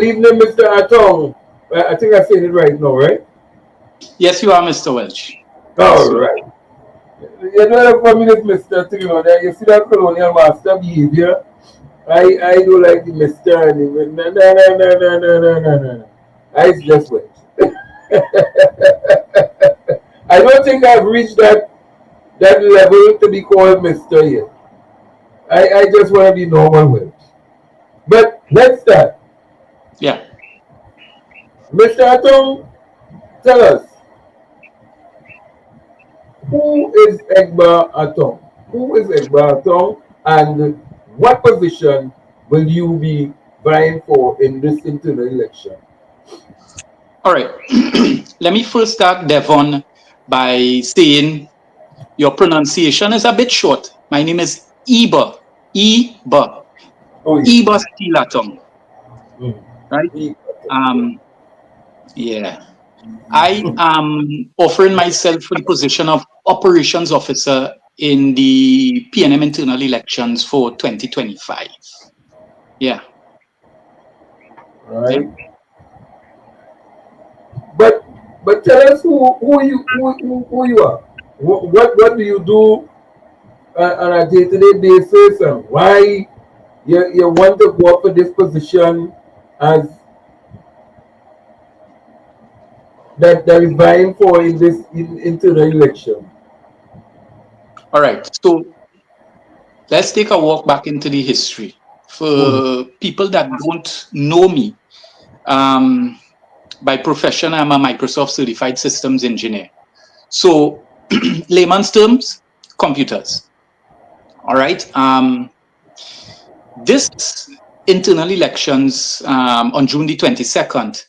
Good evening, Mr. Attong. I think I said it right now, right? Yes, you are, Mr. Welch. All Yes, you are. right. You know the communist Mr. thing, that you see that colonial master behavior. I do like the Mr. and the no, no, no, no, no, no, no, no, no. I just went. I don't think I've reached that level to be called Mr. yet. I just want to be normal Welch. But let's start. Yeah. Mr. Atom, tell us, who is Egba Atom? Who is Egba Atom, and what position will you be vying for in this internal election? All right. Let me first start, Devon, by saying your pronunciation is a bit short. My name is EBER. EBER. Oh, yeah. EBER STEELE-ATTONG. Mm. Right? Egba Atom, yeah. Um, yeah. I am offering myself for the position of operations officer in the PNM internal elections for 2025. Yeah. Yeah. Right. But tell us who you are. What do you do on a day-to-day basis, and why you want to go up for this position as that is vying for in this into the election. All right. So let's take a walk back into the history. Mm. For people that don't know me, um, by profession, I'm a Microsoft certified systems engineer. So, layman's terms, computers. All right. This internal elections on June the 22nd,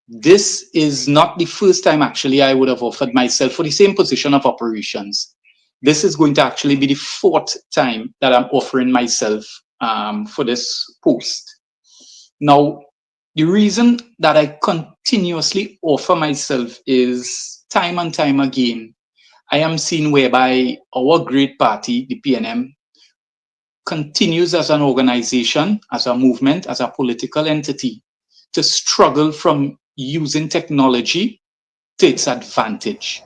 this is not the first time actually I would have offered myself for the same position of operations. This is going to actually be the fourth time that I'm offering myself for this post. Now, the reason that I continuously offer myself is time and time again, I am seen whereby our great party, the PNM, continues as an organization, as a movement, as a political entity to struggle from using technology to its advantage.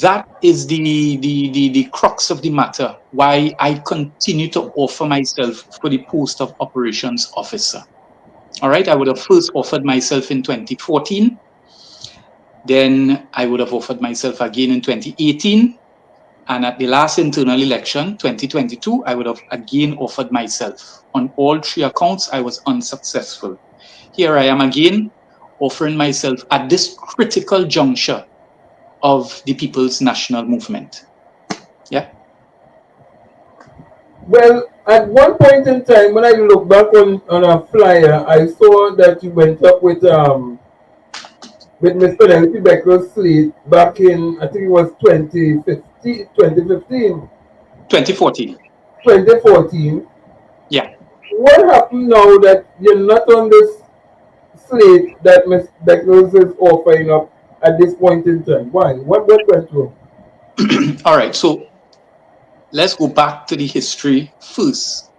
That is the crux of the matter, why I continue to offer myself for the post of operations officer. All right, I would have first offered myself in 2014. Then I would have offered myself again in 2018. And at the last internal election, 2022, I would have again offered myself. On all three accounts, I was unsuccessful. Here I am again, offering myself at this critical juncture of the People's National Movement. Yeah. Well, at one point in time, when I look back on a flyer, I saw that you went up with Mr. Penelope Becker's slate back in, I think it was 2015, 2014. 2014. Yeah. What happened now that you're not on this slate that Ms. Beckles is offering up at this point in time? Why? What went wrong? All right. So let's go back to the history first.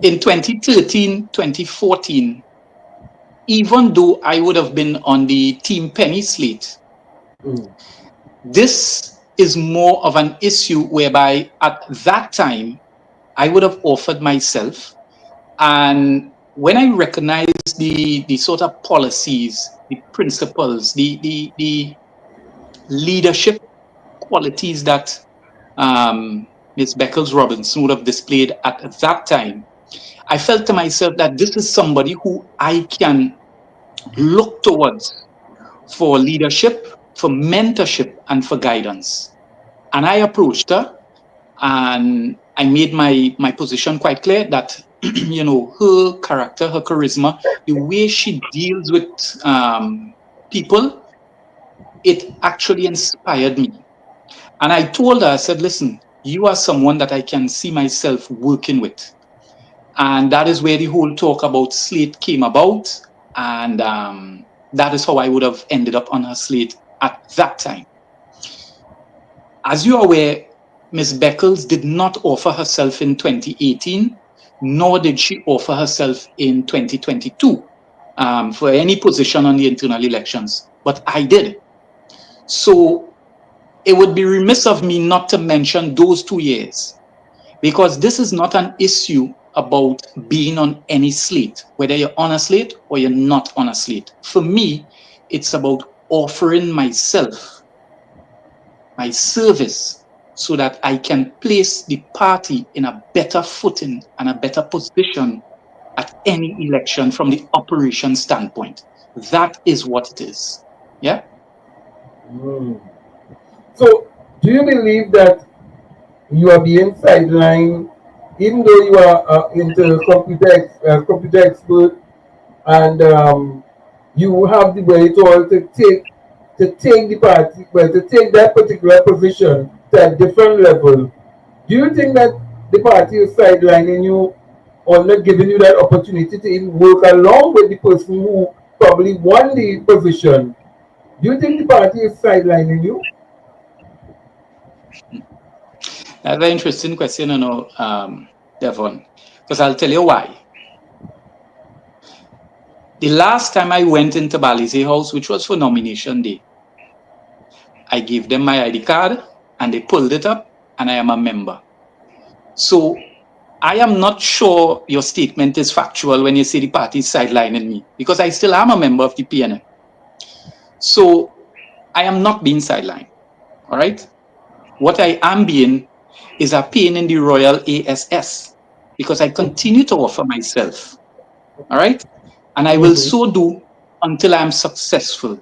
In 2013, 2014, even though I would have been on the Team Penny slate, Mm. this is more of an issue whereby at that time I would have offered myself. And when I recognized the sort of policies, the principles, the leadership qualities that Ms. Beckles Robinson would have displayed at that time, I felt to myself that this is somebody who I can look towards for leadership, for mentorship, and for guidance. And I approached her and I made my position quite clear that her character, her charisma, the way she deals with people, it actually inspired me. And I told her, I said, listen, you are someone that I can see myself working with. And that is where the whole talk about slate came about. And that is how I would have ended up on her slate at that time. As you are aware, Ms. Beckles did not offer herself in 2018 nor did she offer herself in 2022 for any position on the internal elections, but I did. So it would be remiss of me not to mention those 2 years, because this is not an issue about being on any slate, whether you're on a slate or you're not on a slate. For me, it's about offering myself, my service, so that I can place the party in a better footing and a better position at any election from the operation standpoint. That is what it is. Yeah. Mm. So, do you believe that you are being sidelined, even though you are into computer expert, and you have the wherewithal to take the party, well, to take that particular position to a different level? Do you think that the party is sidelining you or not giving you that opportunity to even work along with the person who probably won the position? Do you think the party is sidelining you? That's a very interesting question, Devon, because I'll tell you why. The last time I went into Balize House, which was for nomination day, I gave them my ID card and they pulled it up, and I am a member. So I am not sure your statement is factual when you say the party is sidelining me, because I still am a member of the PNM. So I am not being sidelined. All right. What I am being is a pain in the Royal ASS, because I continue to offer myself. All right. And I will so do until I'm successful,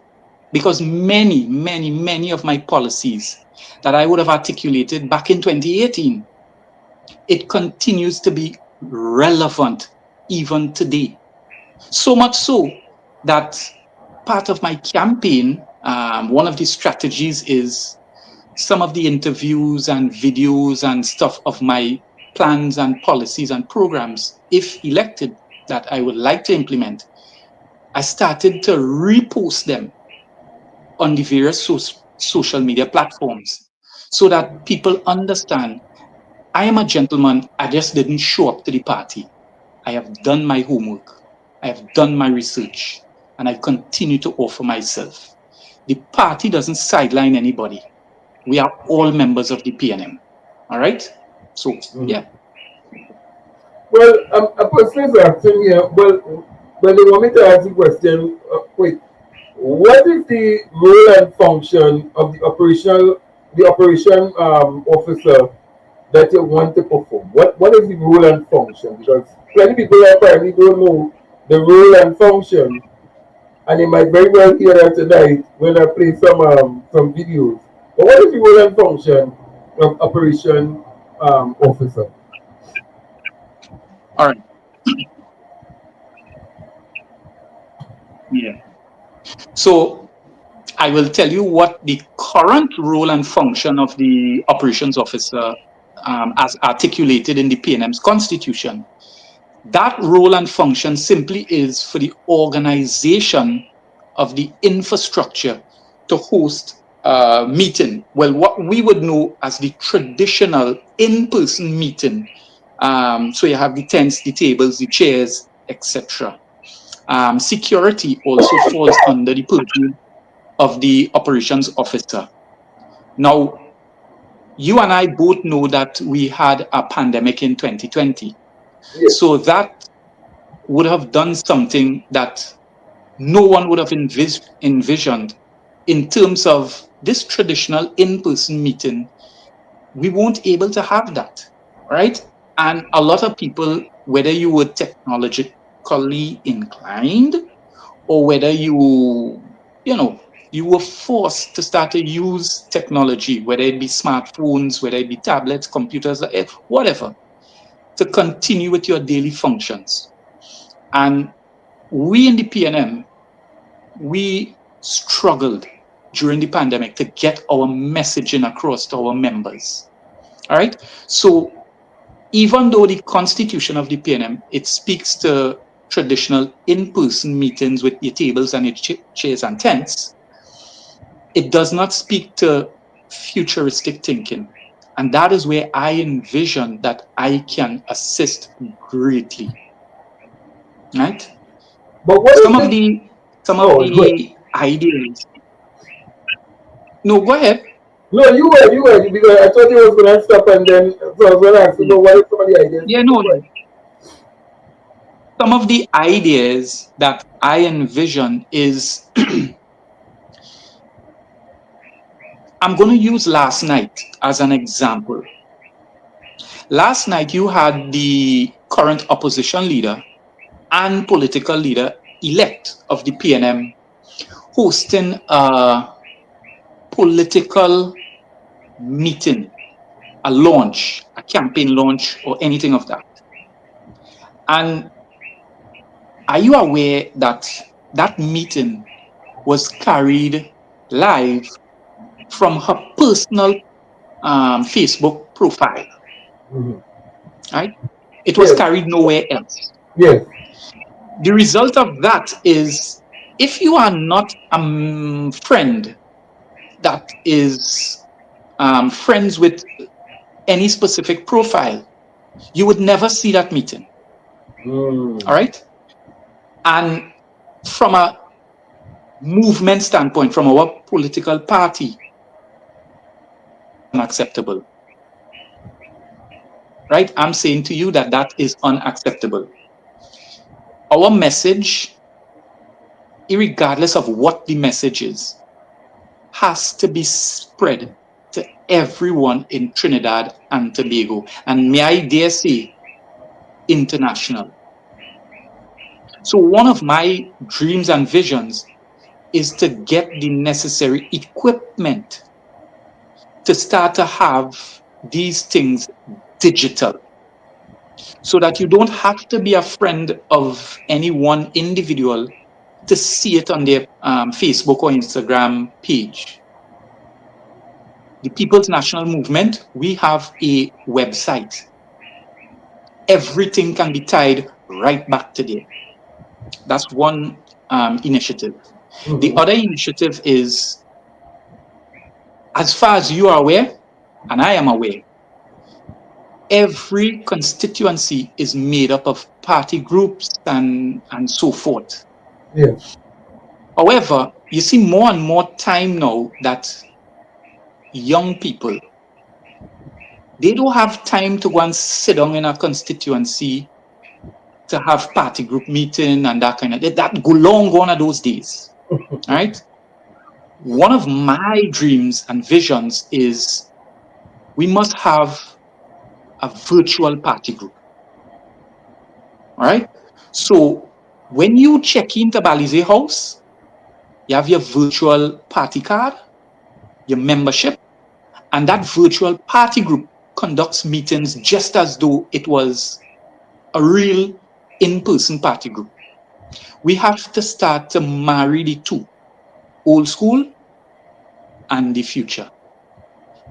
because many of my policies that I would have articulated back in 2018, it continues to be relevant even today. So much so that part of my campaign, one of the strategies is some of the interviews and videos and stuff of my plans and policies and programs, if elected, that I would like to implement. I started to repost them on the various social media platforms so that people understand I am a gentleman. I just didn't show up to the party. I have done my homework. I have done my research, and I continue to offer myself. The party doesn't sideline anybody. We are all members of the PNM. All right? So, yeah. Well, a person is asking here, well, they want me to ask the question, wait, what is the role and function of the operation officer that you want to perform? What is the role and function? Because many people apparently don't know the role and function, and they might very well hear that tonight when I play some videos. But what is the role and function of operation officer? All right. Yeah. So, I will tell you what the current role and function of the operations officer, as articulated in the PNM's constitution. That role and function simply is for the organization of the infrastructure to host a meeting. Well, what we would know as the traditional in-person meeting. So you have the tents, the tables, the chairs, etc. Security also falls under the purview of the operations officer. Now, you and I both know that we had a pandemic in 2020. Yes. So that would have done something that no one would have envisioned in terms of this traditional in-person meeting. We won't able to have that, right? And a lot of people, whether you were technologically inclined or whether you were forced to start to use technology, whether it be smartphones, whether it be tablets, computers, whatever, to continue with your daily functions. And we in the PNM, we struggled during the pandemic to get our messaging across to our members. All right. So even though the constitution of the PNM, it speaks to traditional in-person meetings with your tables and your chairs and tents, it does not speak to futuristic thinking. And that is where I envision that I can assist greatly. Right? But what Some is of this? the some of Oh, good. the ideas. No, go ahead. No, you were, because I thought you was going to stop and then, so I was going to ask you, Yeah, but what is some of the ideas? yeah, But no. go ahead. Some of the ideas that I envision is I'm going to use last night as an example. Last night, you had the current opposition leader and political leader elect of the PNM hosting a political meeting, a launch, a campaign launch, or anything of that. And are you aware that that meeting was carried live from her personal Facebook profile? Mm-hmm. Right? It was Yes, carried nowhere else. yes. The result of that is if you are not a friend that is friends with any specific profile, you would never see that meeting. Mm. All right. And from a movement standpoint, from our political party, unacceptable. Right. I'm saying to you that that is unacceptable. Our message, irregardless of what the message is, has to be spread to everyone in Trinidad and Tobago. And may I dare say, international. So one of my dreams and visions is to get the necessary equipment to start to have these things digital so that you don't have to be a friend of any one individual to see it on their Facebook or Instagram page. The People's National Movement, we have a website. Everything can be tied right back to there. That's one initiative. The Mm-hmm. other initiative is, as far as you are aware, and I am aware, every constituency is made up of party groups and so forth. Yes. However, you see more and more time now that young people, they don't have time to go and sit down in a constituency to have party group meeting and that kind of that go long gone are those days. All right. One of my dreams and visions is we must have a virtual party group. All right. So when you check into Balize House, you have your virtual party card, your membership, and that virtual party group conducts meetings just as though it was a real in-person party group. We have to start to marry the two, old school and the future.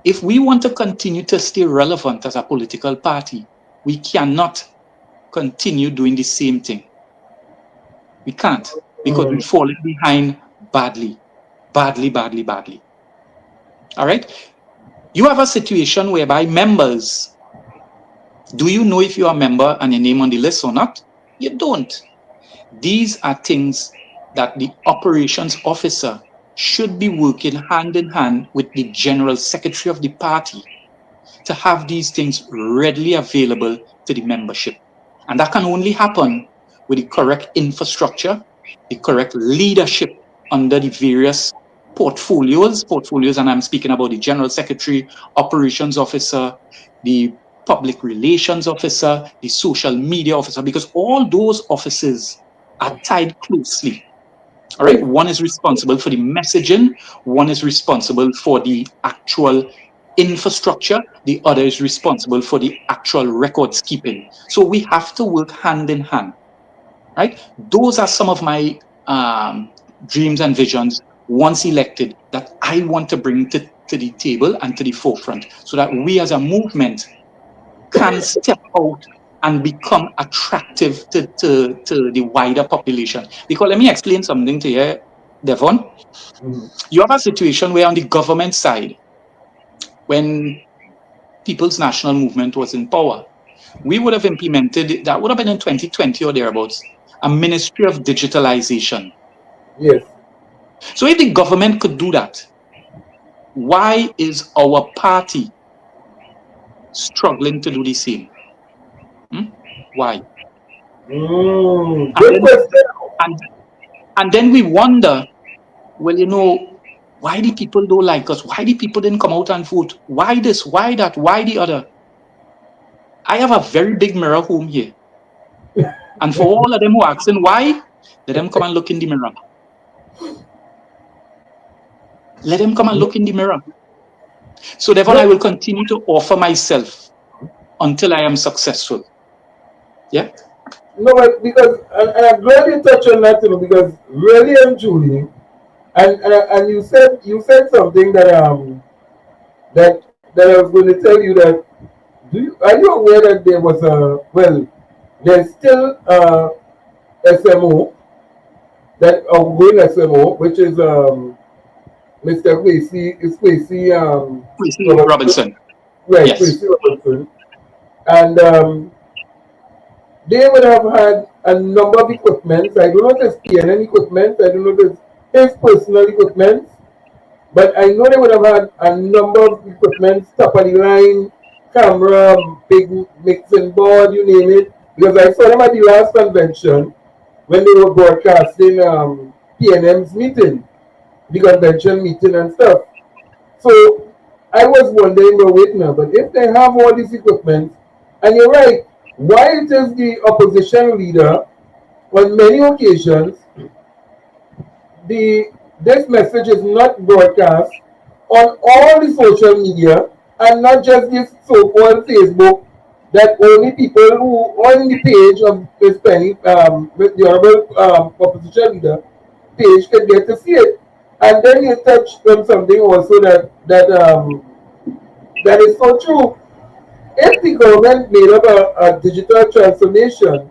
If we want to continue to stay relevant as a political party, we cannot continue doing the same thing. We can't because we've Mm. fallen behind badly, badly, badly, badly. All right. You have a situation whereby members, do you know if you're a member and your name on the list or not? You don't. These are things that the operations officer should be working hand in hand with the general secretary of the party to have these things readily available to the membership. And that can only happen with the correct infrastructure, the correct leadership under the various portfolios, and I'm speaking about the general secretary, operations officer, the public relations officer, the social media officer, because all those offices are tied closely. All right, Yes. one is responsible for the messaging, one is responsible for the actual infrastructure, the other is responsible for the actual records keeping. So we have to work hand in hand, right? Those are some of my dreams and visions once elected that I want to bring to the table and to the forefront so that we as a movement can step out and become attractive to the wider population. Because let me explain something to you, Devon. Mm-hmm. You have a situation where on the government side, when People's National Movement was in power, we would have implemented, that would have been in 2020 or thereabouts, a Ministry of Digitalization. Yes. So if the government could do that, why is our party struggling to do the same? Why? And Good then, question. and, and then we wonder, well, why the people don't like us? Why the people didn't come out and vote? Why this? Why that? Why the other? I have a very big mirror home here. And for all of them who are asking why, let them come and look in the mirror. Let them come and look in the mirror. So therefore, I will continue to offer myself until I am successful. Yeah? No, but because, and I'm glad you touched on that, because really and truly, and you said something that I was going to tell you that, are you aware that there was there's still SMO, that ongoing SMO, which is Mr. Kwesi Tracy Robinson, Robinson. right, Yes. Kwesi Robinson, and they would have had a number of equipments. I don't know if it's PNN equipment, I don't know if it's his personal equipment, but I know they would have had a number of equipment, top of the line, camera, big mixing board, you name it. Because I saw them at the last convention when they were broadcasting PNM's meeting, the convention meeting and stuff. So I was wondering, well, wait now, but if they have all this equipment, and you're right, why it is the opposition leader on many occasions the this message is not broadcast on all the social media, and not just this so-called Facebook, that only people who on the page of this penny with the honorable opposition leader page can get to see it. And then you touched on something also that is so true. If the government made up a digital transformation,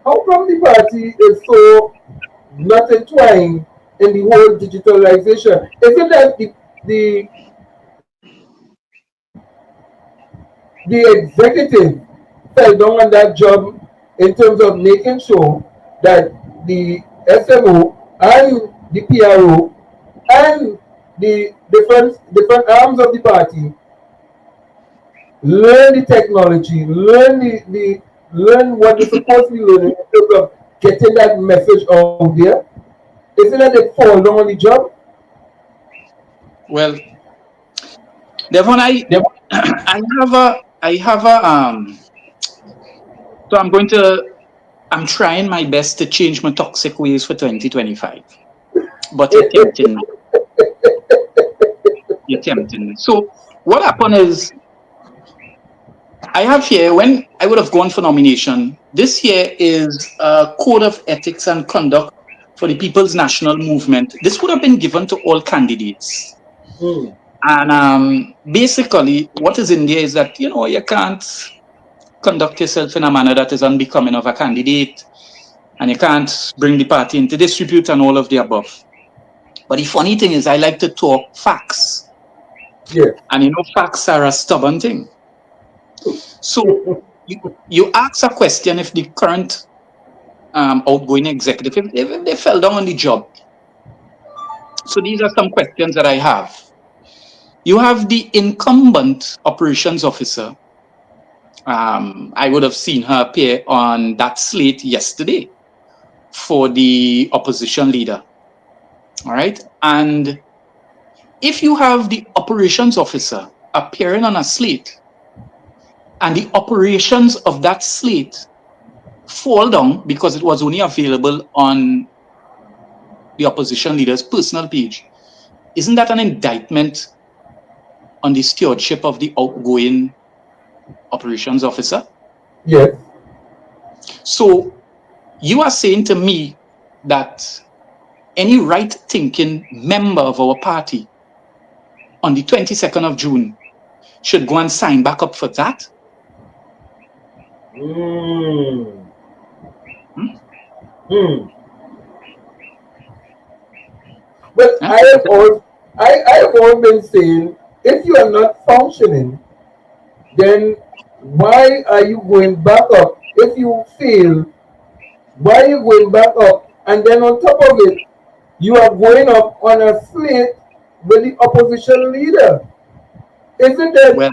how come the party is so not entwined in the whole digitalization? Is it that the the executive fell down on that job in terms of making sure that the SMO and the PRO and the different arms of the party learn the technology, learn what they're supposed to be learning in terms of getting that message out there? Isn't that they fall down on the job? Well, Devon, I have a so I'm trying my best to change my toxic ways for 2025. But you're tempting me. You're tempting me. So what happened is, I have here, when I would have gone for nomination, this here is a code of ethics and conduct for the People's National Movement. This would have been given to all candidates. Mm. And basically, what is in there is that, you can't conduct yourself in a manner that is unbecoming of a candidate, and you can't bring the party into disrepute and all of the above. But the funny thing is, I like to talk facts. Yes. And facts are a stubborn thing. So you ask a question, if the current outgoing executive, if they fell down on the job. So these are some questions that I have. You have the incumbent operations officer. I would have seen her appear on that slate yesterday for the opposition leader. All right. And if you have the operations officer appearing on a slate, and the operations of that slate fall down because it was only available on the opposition leader's personal page, isn't that an indictment on the stewardship of the outgoing operations officer? Yes. So you are saying to me that any right-thinking member of our party on the 22nd of June should go and sign back up for that? Mm. Hmm. But Huh? I have always been saying, if you are not functioning then why are you going back up? If you fail, why are you going back up? And then on top of it, you are going up on a slate with the opposition leader. Isn't it Well,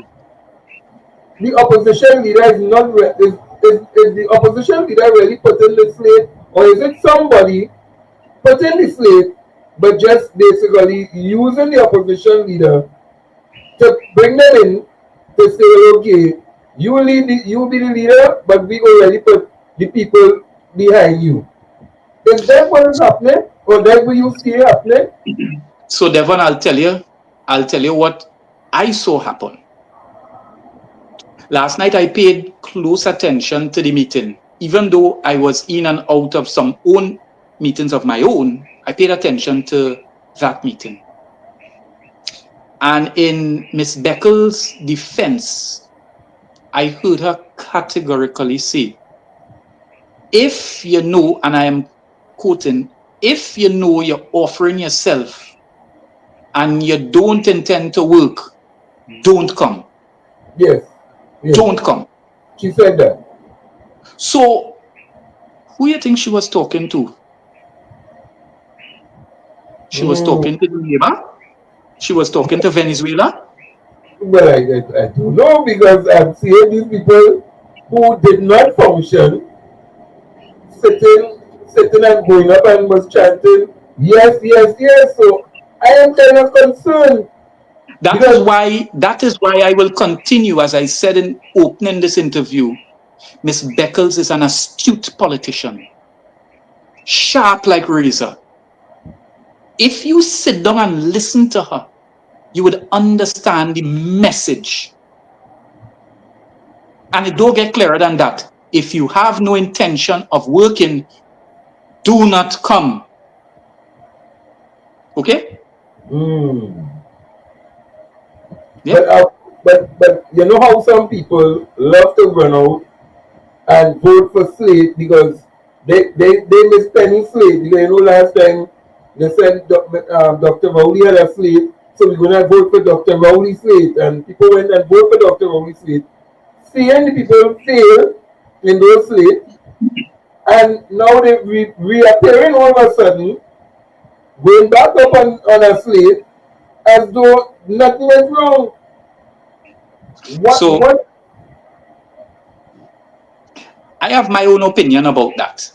the opposition leader is not is the opposition leader really putting the slate, or is it somebody putting the slate but just basically using the opposition leader to bring them in to say, okay, you be the leader, but we already put the people behind you. Is that what is happening, or that what you see happening? so Devon, I'll tell you what I saw happen. Last night I paid close attention to the meeting. Even though I was in and out of some own meetings of my own, I paid attention to that meeting. And in Miss Beckle's defense, I heard her categorically say, if you know, and I am quoting, if you know you're offering yourself and you don't intend to work, don't come. Yes, yes. Don't come. She said that. So who do you think she was talking to? She was Mm. talking to the neighbor. She was talking to Venezuela. Well, I don't know, because I'm seeing these people who did not function sitting and going up and was chanting, yes, yes, yes. So I am kind of concerned because That is why I will continue, as I said in opening this interview. Miss Beckles is an astute politician, sharp like razor. If you sit down and listen to her, you would understand the message. And it don't get clearer than that. If you have no intention of working, do not come. Okay? mm. Yeah. But you know how some people love to run out and vote for Slate because they miss Penny Slate, because you know last time they said Dr. Rowley had a Slate, so we're gonna vote for Dr. Rowley Slate, and people went and vote for Dr. Rowley Slate. Seeing the people fail in those Slate, and now they reappearing all of a sudden, going back up on a Slate as though nothing went wrong. What So what I have my own opinion about that.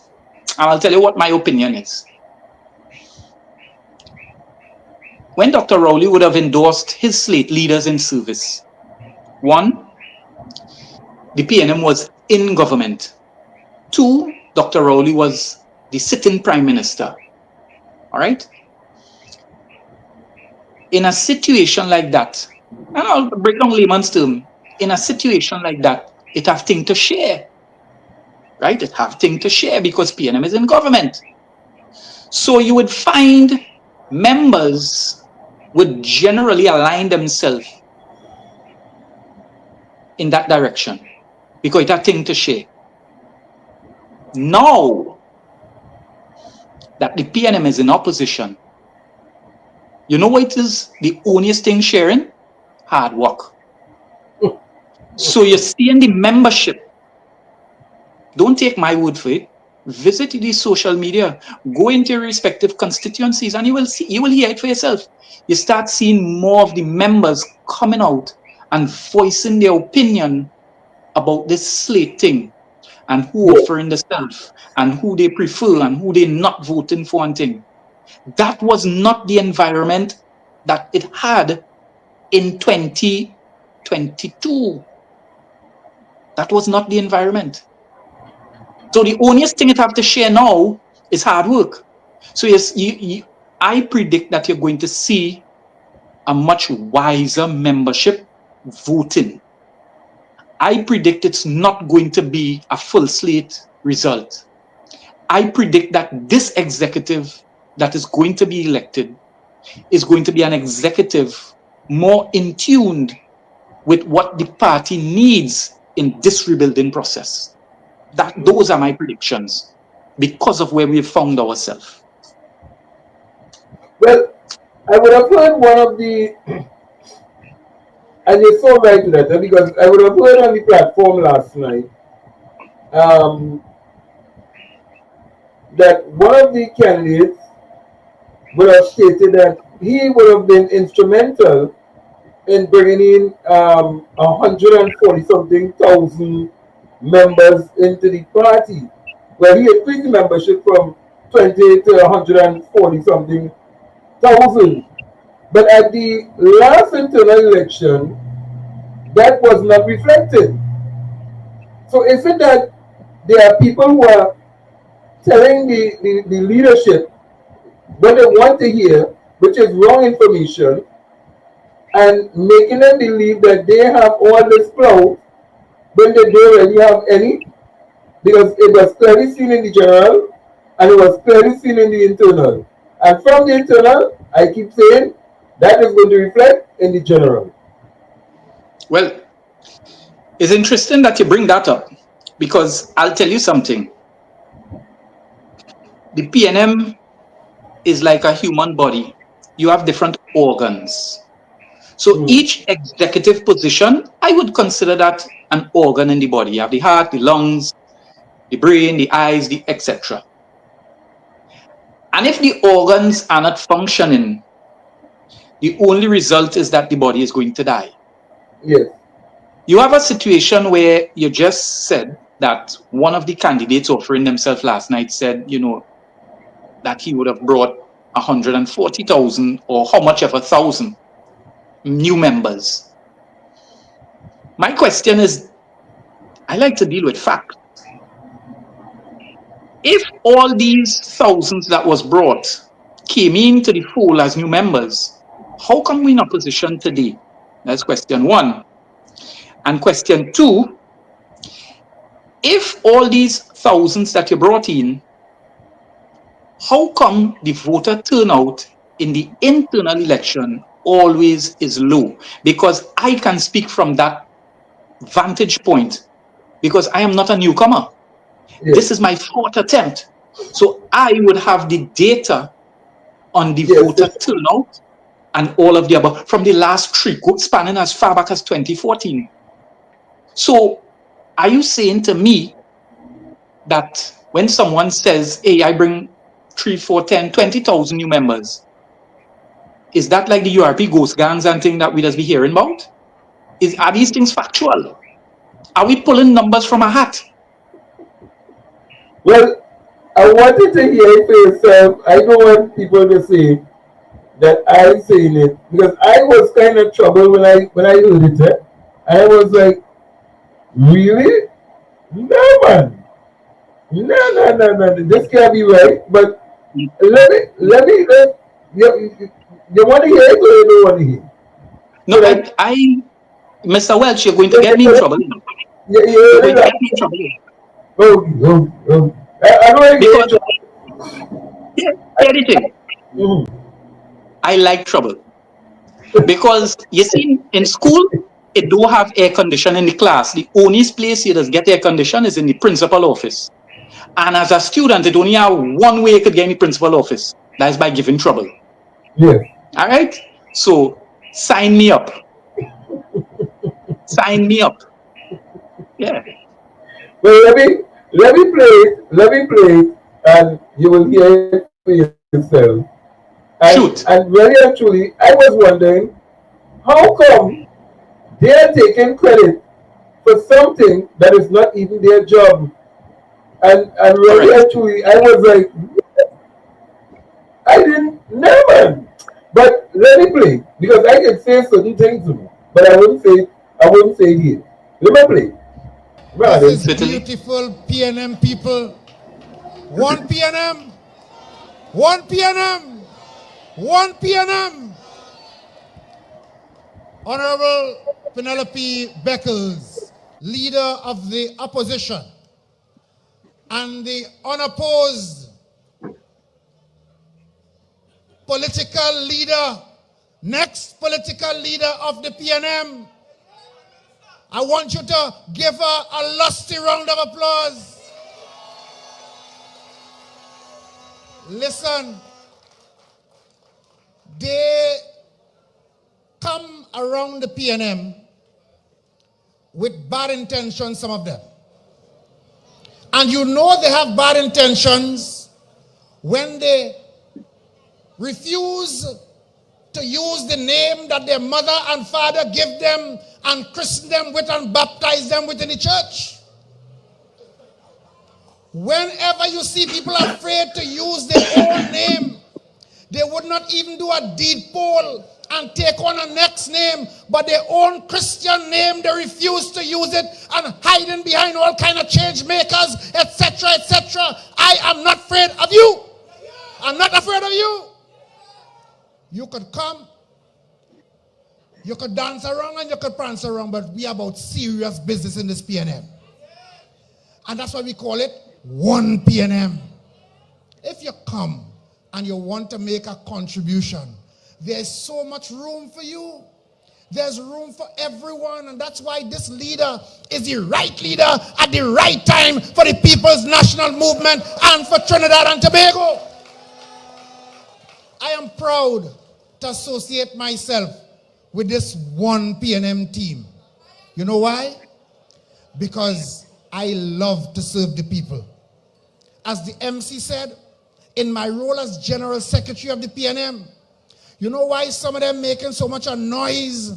And I'll tell you what my opinion is. When Dr. Rowley would have endorsed his slate leaders in service, one, the PNM was in government. Two, Dr. Rowley was the sitting prime minister. All right? In a situation like that, and I'll break down layman's term, in a situation like that, it have thing to share. Right? It have thing to share because PNM is in government. So you would find members would generally align themselves in that direction because it have thing to share. Now that the PNM is in opposition, you know what is the only thing sharing? Hard work. So you're seeing the membership. Don't take my word for it. Visit the social media, go into your respective constituencies, and you will hear it for yourself. You start seeing more of the members coming out and voicing their opinion about this slate thing and who yes. offering the self and who they prefer and who they not voting for and thing. That was not the environment that it had in 2022. That was not the environment. So the only thing it have to share now is hard work. So yes, I predict that you're going to see a much wiser membership voting. I predict it's not going to be a full slate result. I predict that this executive that is going to be elected is going to be an executive more in tune with what the party needs in this rebuilding process. Those are my predictions because of where we've found ourselves. Well, I would have heard one of the And you're so right to that, because I would have heard on the platform last night um, that one of the candidates would have stated that he would have been instrumental in bringing in 140 something thousand members into the party. Well, he increased the membership from 20 to 140 something thousand. But at the last internal election, that was not reflected. So is it that there are people who are telling the leadership what they want to hear, which is wrong information, and making them believe that they have all this clout when they don't really have any? Because it was clearly seen in the general and it was clearly seen in the internal. And from the internal, I keep saying that is going to reflect in the general. Well, it's interesting that you bring that up because I'll tell you something. The PNM is like a human body. You have different organs. So Mm. each executive position, I would consider that an organ in the body. You have the heart, the lungs, the brain, the eyes, the etc. And if the organs are not functioning, the only result is that the body is going to die. Yes. You have a situation where you just said that one of the candidates offering themselves last night said, that he would have brought 140,000 or how much of 1,000 new members. My question is, I like to deal with facts. If all these thousands that was brought came into the fold as new members, how come we're in a position today? That's question one. And question two, if all these thousands that you brought in, how come the voter turnout in the internal election always is low? Because I can speak from that vantage point because I am not a newcomer. Yes. This is my fourth attempt. So I would have the data on the Yes. voter turnout and all of the above from the last three, spanning as far back as 2014. So are you saying to me that when someone says, hey, I bring 3, 4, 10, 20,000 new members, is that like the URP ghost guns and thing that we just be hearing about? Are these things factual? Are we pulling numbers from a hat? Well, I wanted to hear it for yourself. I don't want people to say that I saying it, because I was kind of troubled when I heard it. And I was like, really? No, man. No, no, no, no. This can't be right. But you want to hear it or you don't want to hear it? No, So that Mr. Welch, you're going to you, get me in trouble. you You're heard going it to up. get me in trouble Okay, okay, okay. I don't want to get because into here's the thing. I like trouble because you see, in school, it do have air condition in the class. The only place you just get air condition is in the principal office. And as a student, it only have one way you could get in the principal office. That is by giving trouble. yes. All right. So sign me up. Sign me up. Yeah. Well, let me play it, and you will hear it for yourself. And Shoot. really and truly, I was wondering how come they are taking credit for something that is not even their job. And All really right. and truly, I was like, I didn't know, man. But let me play, because I can say certain things to me, but I wouldn't say it here. Let me play. This Right. is Certainly. beautiful PNM people. One PNM, one PNM, one PNM. Honorable Penelope Beckles, leader of the opposition, and the unopposed political leader, next political leader of the PNM. I want you to give her a lusty round of applause. Listen, they come around the PNM with bad intentions, some of them. And you know they have bad intentions when they refuse to use the name that their mother and father give them and christen them with and baptize them within the church. Whenever you see people afraid to use their own name, they would not even do a deed poll and take on a next name, but their own Christian name, they refuse to use it and hiding behind all kind of change makers, etc., etc. I am not afraid of you. I'm not afraid of you. You could come, you could dance around and you could prance around, but we are about serious business in this PNM. And that's why we call it one PNM. If you come and you want to make a contribution, there's so much room for you. There's room for everyone, and that's why this leader is the right leader at the right time for the People's National Movement and for Trinidad and Tobago. I am proud to associate myself with this one PNM team. You know why? Because I love to serve the people. As the MC said, in my role as General Secretary of the PNM, you know why some of them making so much a noise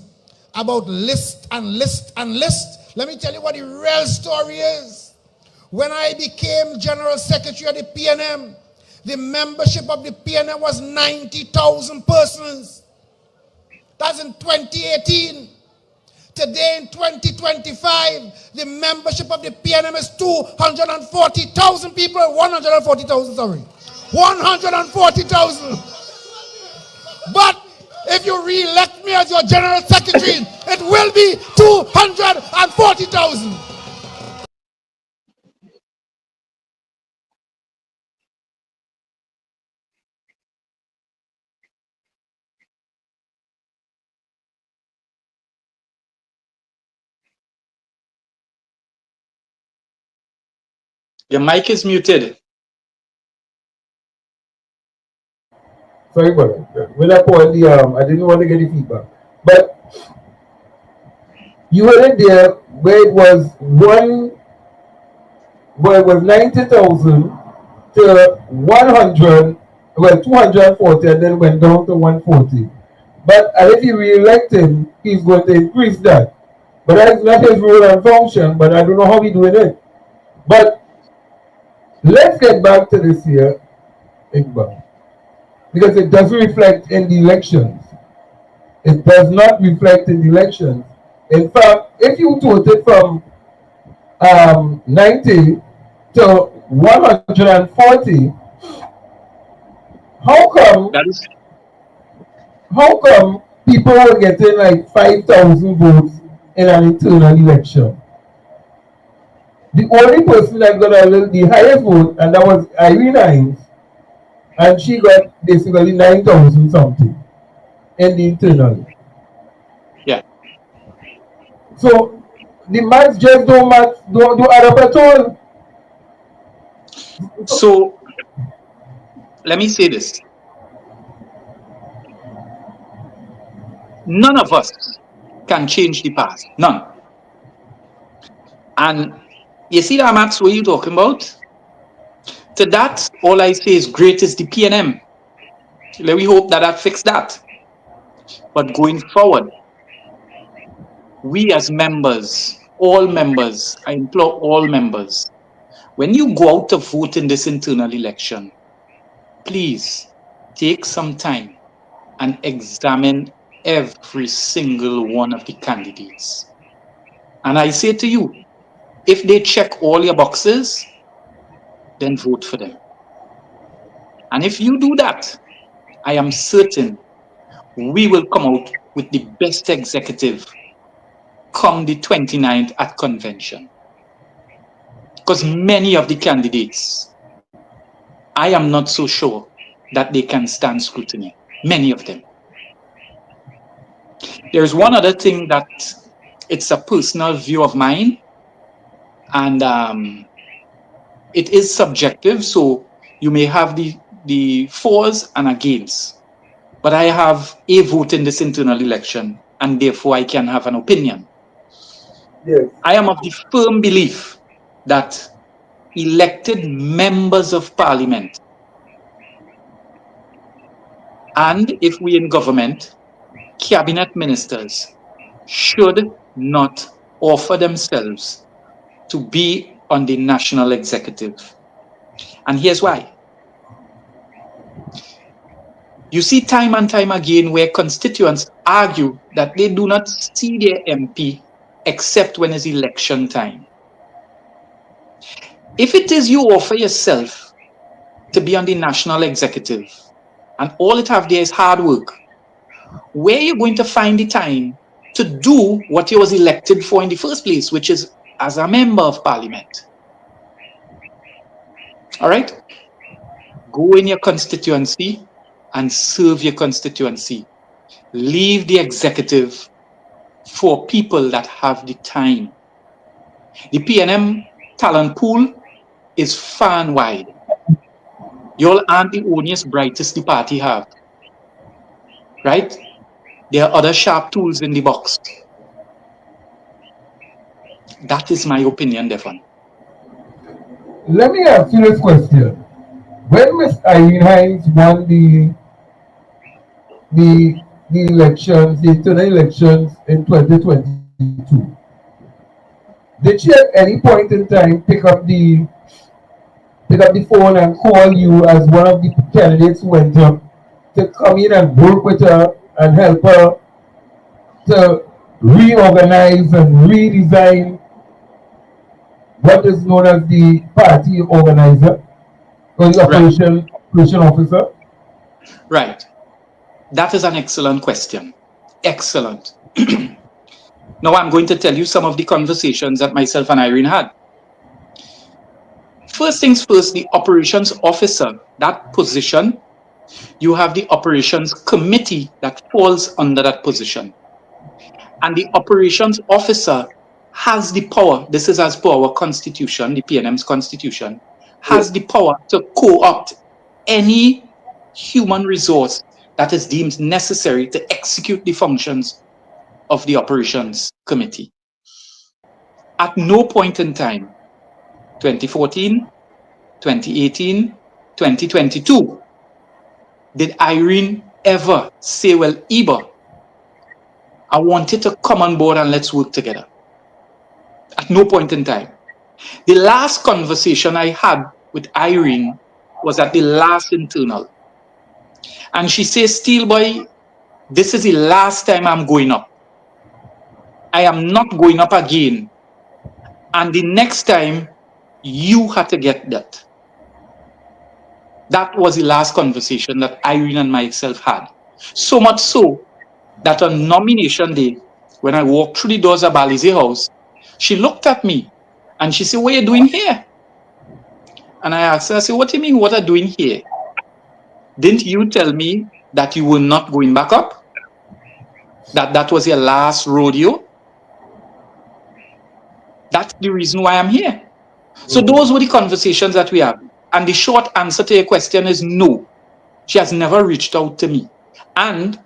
about list and list and list? Let me tell you what the real story is. When I became General Secretary of the PNM, the membership of the PNM was 90,000 persons. That's in 2018. Today in 2025, the membership of the PNM is 240,000 people. 140,000, sorry. 140,000. But if you re-elect me as your General Secretary, it will be 240,000. Your mic is muted. Sorry about that. When I called the I didn't want to get the feedback. But you were in there where it was 90,000 to 100, well 240, and then went down to 140. But if you re-elect him, he's going to increase that. But that's not his role and function, but I don't know how he's doing it. But let's get back to this here, Iqbal, because it doesn't reflect in the elections. It does not reflect in the elections. In fact, if you took it from 90 to 140, how come people were getting like 5,000 votes in an internal election? The only person that got the highest vote, and that was Irene Hines, and she got basically 9,000 something in the internal. Yeah. So the maths just don't add up at all. So let me say this. None of us can change the past. None. And you see that maths what you're talking about? To that, all I say is great is the PNM. Let me hope that fixed that. But going forward, we as members, all members, I implore all members, when you go out to vote in this internal election, please take some time and examine every single one of the candidates. And I say to you, if they check all your boxes, then vote for them. And if you do that, I am certain we will come out with the best executive come the 29th at convention. Because many of the candidates, I am not so sure that they can stand scrutiny. Many of them. There's one other thing that it's a personal view of mine, and it is subjective, so you may have the fors and against. but I have a vote in this internal election, and therefore I can have an opinion. Yes. I am of the firm belief that elected members of parliament, and if we in government, cabinet ministers, should not offer themselves to be on the national executive. And here's why. You see time and time again where constituents argue that they do not see their MP except when it's election time. If it is you offer yourself to be on the national executive and all it have there is hard work, where are you going to find the time to do what you was elected for in the first place, which is as a member of parliament? All right? Go in your constituency and serve your constituency. Leave the executive for people that have the time. The PNM talent pool is far and wide. You all aren't the onlyest, brightest the party have. Right? There are other sharp tools in the box. That is my opinion, Devon. Let me ask you this question. When Miss Irene Hines won the elections, the internal elections in 2022, did she at any point in time pick up the phone and call you as one of the candidates who went up to come in and work with her and help her to reorganize and redesign what is known as the party organizer or the operation officer? Right. That is an excellent question. Excellent. Now I'm going to tell you some of the conversations that myself and Irene had. First things first, the operations officer, that position, you have the operations committee that falls under that position. And the operations officer has the power, this is as per our constitution, the PNM's constitution, has the power to co-opt any human resource that is deemed necessary to execute the functions of the operations committee. At no point in time, 2014, 2018, 2022, did Irene ever say, well, EBER, I wanted to come on board and let's work together. At no point in time. The last conversation I had with Irene was at the last internal. And she says, Steel Boy, this is the last time I'm going up. I am not going up again. And the next time, you had to get that. That was the last conversation that Irene and myself had. So much so that on nomination day, when I walked through the doors of Balize House, she looked at me and she said, what are you doing here? And I asked her, I said, what do you mean, what are you doing here? Didn't you tell me that you were not going back up? That was your last rodeo? That's the reason why I'm here. So those were the conversations that we had. And the short answer to your question is no. She has never reached out to me. And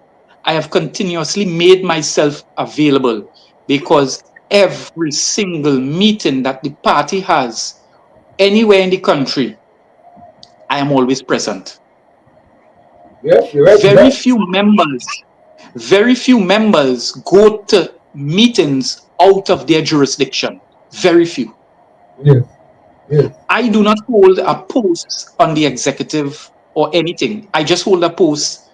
I have continuously made myself available because every single meeting that the party has anywhere in the country, I am always present. Yes, you're right. Very few members go to meetings out of their jurisdiction. Very few. Yes. Yes. I do not hold a post on the executive or anything. I just hold a post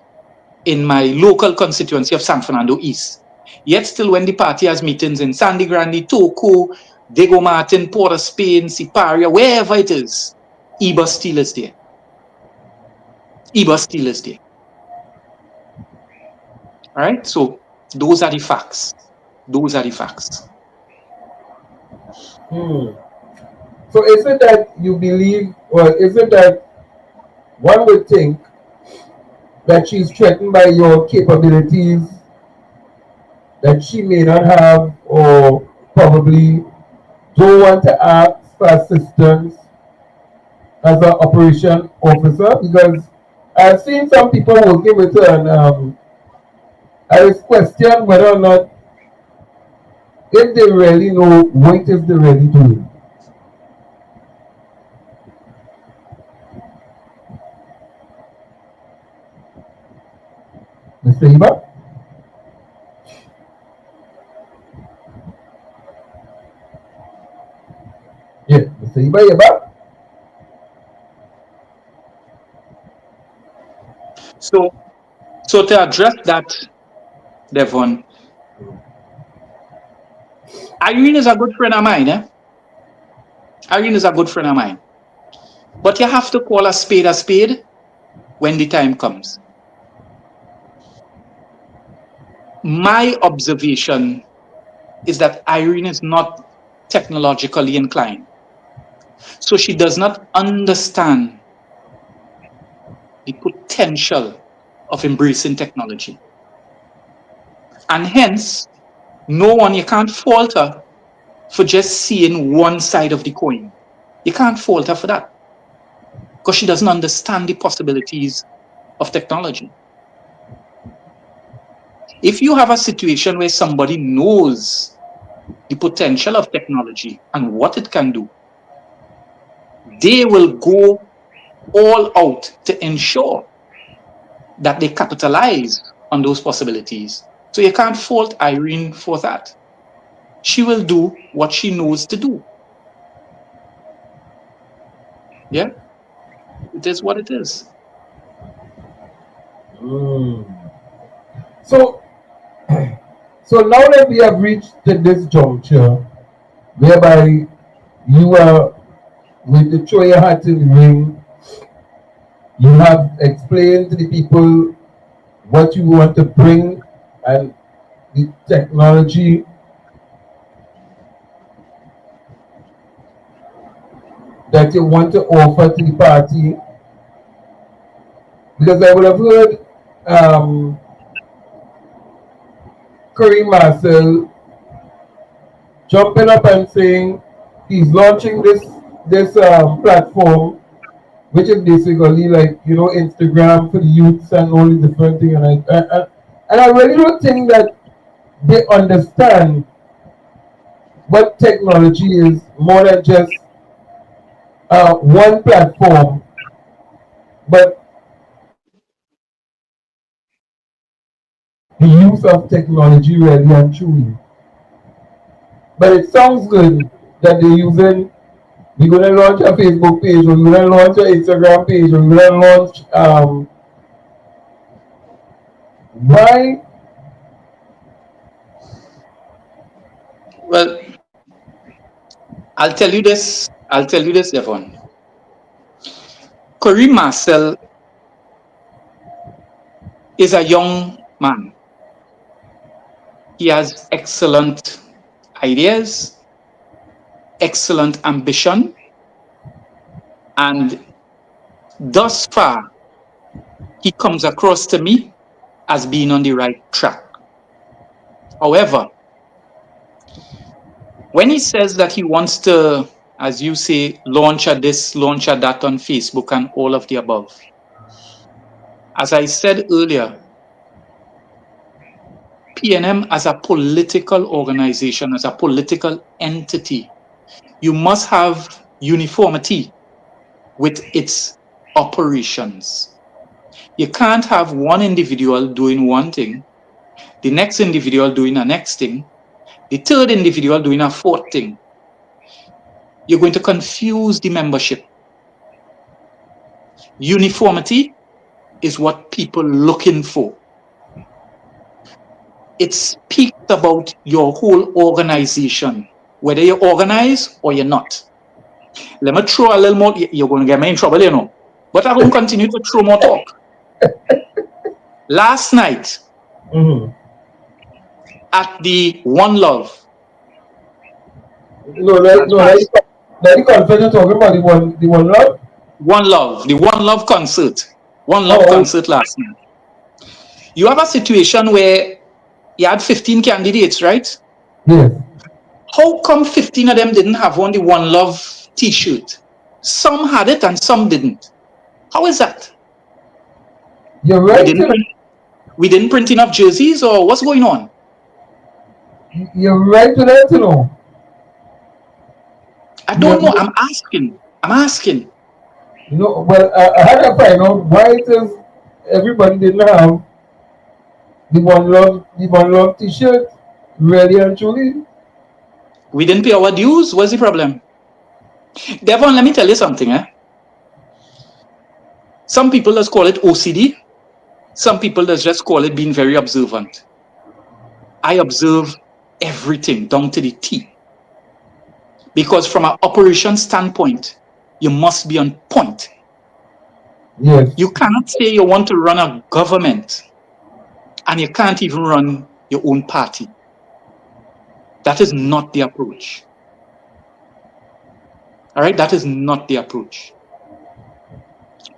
in my local constituency of San Fernando East. Yet still when the party has meetings in Sandy Grande, Toco, Diego Martin, Port of Spain, Siparia, wherever it is, EBER Steele is there. EBER Steele is there. All right, so those are the facts. Those are the facts. So is it that you believe, or is it that one would think that she's threatened by your capabilities that she may not have, or probably don't want to ask for assistance as an operation officer? Because I've seen some people working with her, and I was questioned whether or not if they really know what is they really doing. Mr. Eva? Yeah, Mr. Eva, you back? So to address that, Devon, Irene is a good friend of mine, eh? Irene is a good friend of mine. But you have to call a spade when the time comes. My observation is that Irene is not technologically inclined. So she does not understand the potential of embracing technology. And hence, no one, you can't fault her for just seeing one side of the coin. You can't fault her for that because she doesn't understand the possibilities of technology. If you have a situation where somebody knows the potential of technology and what it can do, they will go all out to ensure that they capitalize on those possibilities. So you can't fault Irene for that. She will do what she knows to do. Yeah, it is what it is. Mm. So, so now that we have reached this juncture, whereby you are with the throw your hat in the ring, you have explained to the people what you want to bring and the technology that you want to offer to the party. Because I would have heard Kareem Marcel jumping up and saying he's launching this platform, which is basically like Instagram for the youths and all these different things. And I really don't think that they understand what technology is more than just one platform, but the use of technology really and truly. But it sounds good that they're using. We're gonna launch a Facebook page, or we're gonna launch an Instagram page, or we're gonna launch. Why? Well, I'll tell you this. I'll tell you this, Devon. Kareem Marcel is a young man. He has excellent ideas, excellent ambition, and thus far, he comes across to me as being on the right track. However, when he says that he wants to, as you say, launch a this, launch a that on Facebook and all of the above, as I said earlier, PNM as a political organization, as a political entity, you must have uniformity with its operations. You can't have one individual doing one thing, the next individual doing a next thing, the third individual doing a fourth thing. You're going to confuse the membership. Uniformity is what people are looking for. It speaks about your whole organization, whether you're organized or you're not. Let me throw a little more. You're going to get me in trouble, you know. But I'm going to continue to throw more talk. Last night, at the One Love. No, the conference you're talking about, the One Love? One Love, the One Love concert. One Love concert last night. You have a situation where you had 15 candidates, right? Yes. How come 15 of them didn't have on the One Love t-shirt? Some had it and some didn't. How is that? You're We right. we didn't print enough jerseys, or what's going on? You're right to that, you know. I don't know. I'm asking. I'm asking. You know, well, I had to find out why it is everybody didn't have the one love T-shirt, really and truly. We didn't pay our dues. What's the problem? Devon, let me tell you something. Some people just call it OCD. Some people just call it being very observant. I observe everything down to the T. Because from an operation standpoint, you must be on point. Yes. You cannot say you want to run a government and you can't even run your own party. That is not the approach. All right, that is not the approach.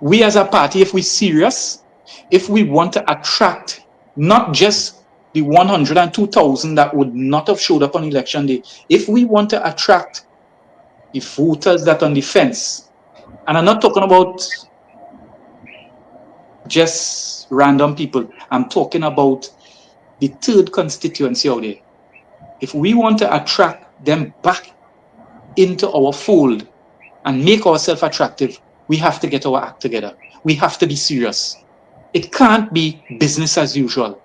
We as a party, if we're serious, if we want to attract not just the 102,000 that would not have showed up on election day, if we want to attract the voters that are on the fence, and I'm not talking about just random people, I'm talking about the third constituency out there. If we want to attract them back into our fold and make ourselves attractive, we have to get our act together. We have to be serious. It can't be business as usual.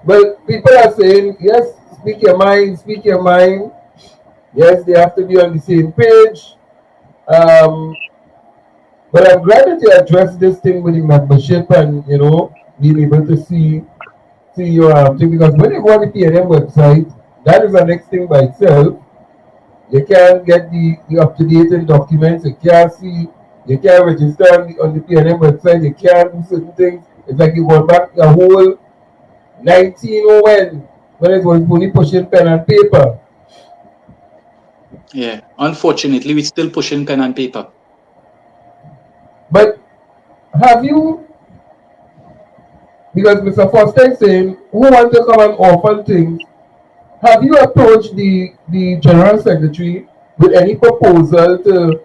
But people are saying, yes, speak your mind, speak your mind. Yes, they have to be on the same page. But I'm glad that you addressed this thing with the membership and, you know, being able to see your thing, because when you go on the PNM website, that is the next thing by itself. You can't get the up-to-date documents. You can't see. You can't register on the PNM website. You can't do certain things. It's like you go back the whole 1901 when it was only pushing pen and paper. Yeah, unfortunately, we're still pushing pen and paper. But have you, because Mr. Foster is saying, who wants to come and offer things, have you approached the General Secretary with any proposal to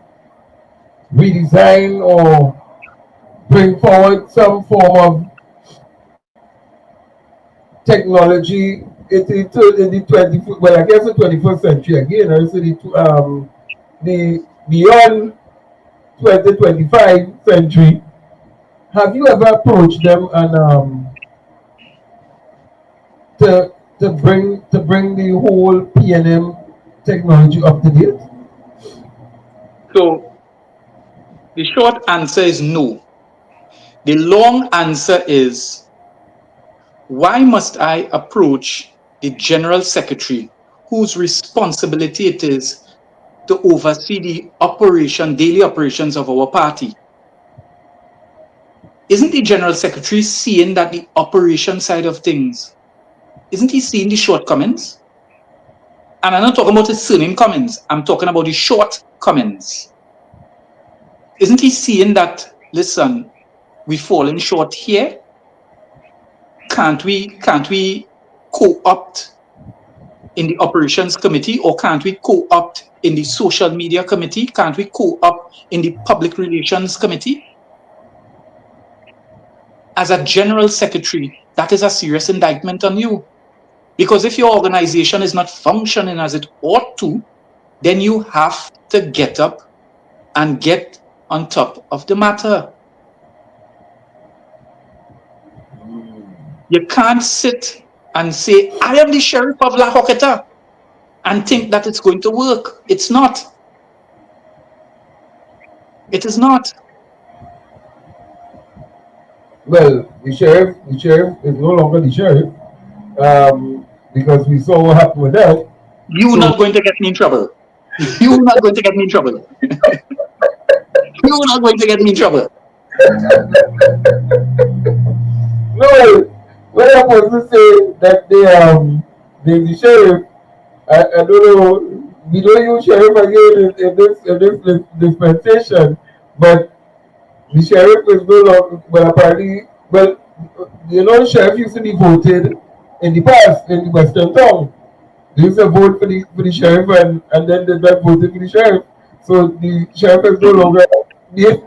redesign or bring forward some form of technology in the 20th, well, I guess the 21st century again, I say the beyond 2025 century? Have you ever approached them and to bring the whole PNM technology up to date? So the short answer is no. The long answer is, why must I approach the General Secretary, whose responsibility it is to oversee the daily operations of our party? Isn't the General Secretary seeing that the operation side of things, isn't he seeing the shortcomings? And I'm not talking about his surname Cummins, I'm talking about the shortcomings. Isn't he seeing that, listen, we're falling short here? Can't we co-opt in the operations committee, or can't we co-opt in the social media committee? Can't we co-opt in the public relations committee? As a General Secretary, that is a serious indictment on you. Because if your organization is not functioning as it ought to, then you have to get up and get on top of the matter. You can't sit and say, I am the sheriff of La Hoqueta, and think that it's going to work. It's not. It is not. Well, the sheriff is no longer the sheriff, because we saw what happened with that. You're not going to get me in trouble. You're not going to get me in trouble. You're not going to get me in trouble. No, what I was to say that the sheriff, I don't know, we don't use sheriff again in this dispensation, but the sheriff is no longer, well, apparently, well, you know, the sheriff used to be voted in the past in the Western Town. They used to vote for the sheriff, and then they got voted for the sheriff. So the chef is no longer the,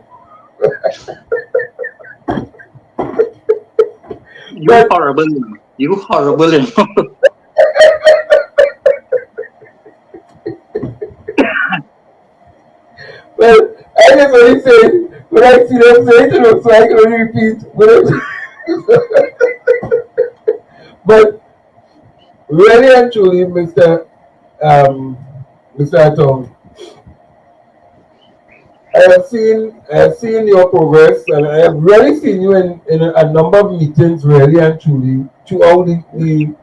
You but horrible. You horrible. well, I just only say when I see them say it, you know, so I can only repeat whatever. But really and truly, Um, Mr. Atong, I have seen your progress, and I have really seen you in a number of meetings, really and truly, throughout even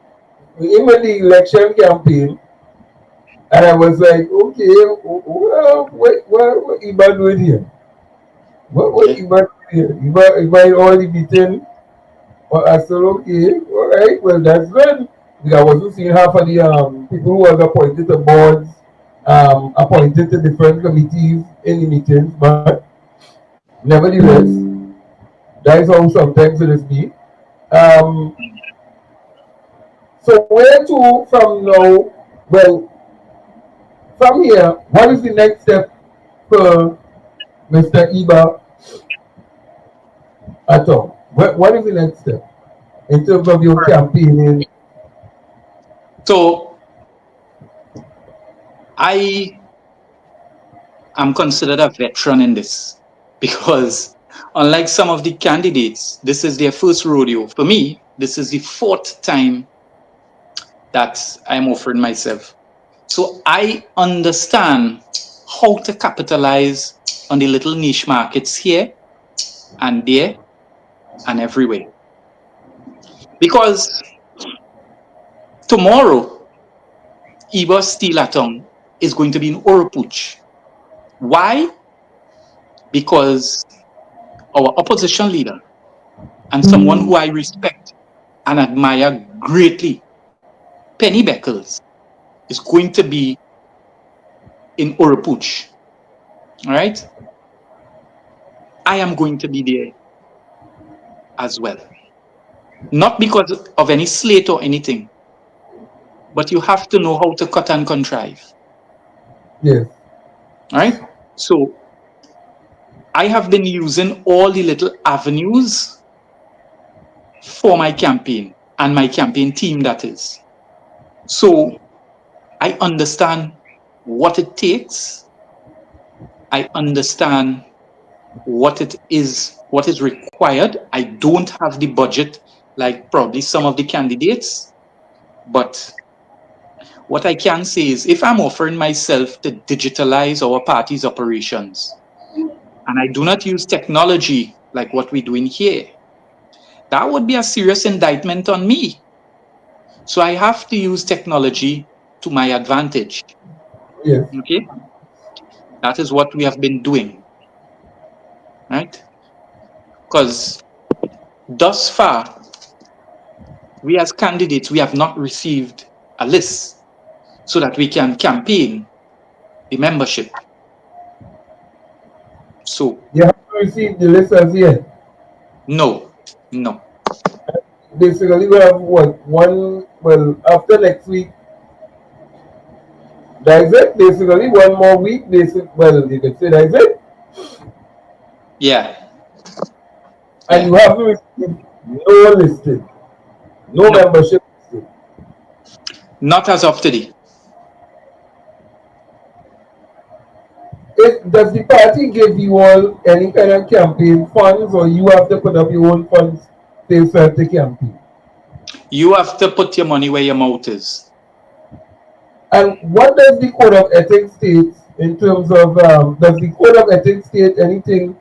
the election campaign. And I was like, okay, well, what Iba doing here? What Yeah. Iba doing here? Iba already beaten. Well, I said, okay, all right, well, that's good. Because I wasn't seeing half of the people who was appointed to boards, appointed to different committees in the meetings, but nevertheless, that is how sometimes it is be. Um, so where to from now? Well, from here, what is the next step for Mr. Iba Atong? What is the next step in terms of your campaigning? So I am considered a veteran in this because unlike some of the candidates, this is their first rodeo. For me, this is the fourth time that I'm offering myself. So I understand how to capitalize on the little niche markets here and there and everywhere. Because tomorrow, EBER STEELE-ATTONG is going to be in Oropuch. Why? Because our opposition leader and someone who I respect and admire greatly, Penny Beckles, is going to be in Oropuch. All right? I am going to be there as well. Not because of any slate or anything, but you have to know how to cut and contrive. Yes. All right? So I have been using all the little avenues for my campaign and my campaign team, that is. So I understand what it takes. I understand what is required. I don't have the budget like probably some of the candidates, but what I can say is if I'm offering myself to digitalize our party's operations and I do not use technology like what we're doing here, that would be a serious indictment on me. So I have to use technology to my advantage. Yes. Okay? That is what we have been doing, right? Because thus far, we as candidates, we have not received a list so that we can campaign the membership. So, You haven't received the list as yet. no, no. Basically, we have what one. Well, after next week, that's it. Basically, one more week. Well, you could say that's it. Yeah, And yeah. you haven't received no listing, no No, membership listing. not as of today. Does the party give you all any kind of campaign funds, or you have to put up your own funds to yourself to campaign? You have to put your money where your mouth is. And what does the code of ethics state in terms of? Does the code of ethics state anything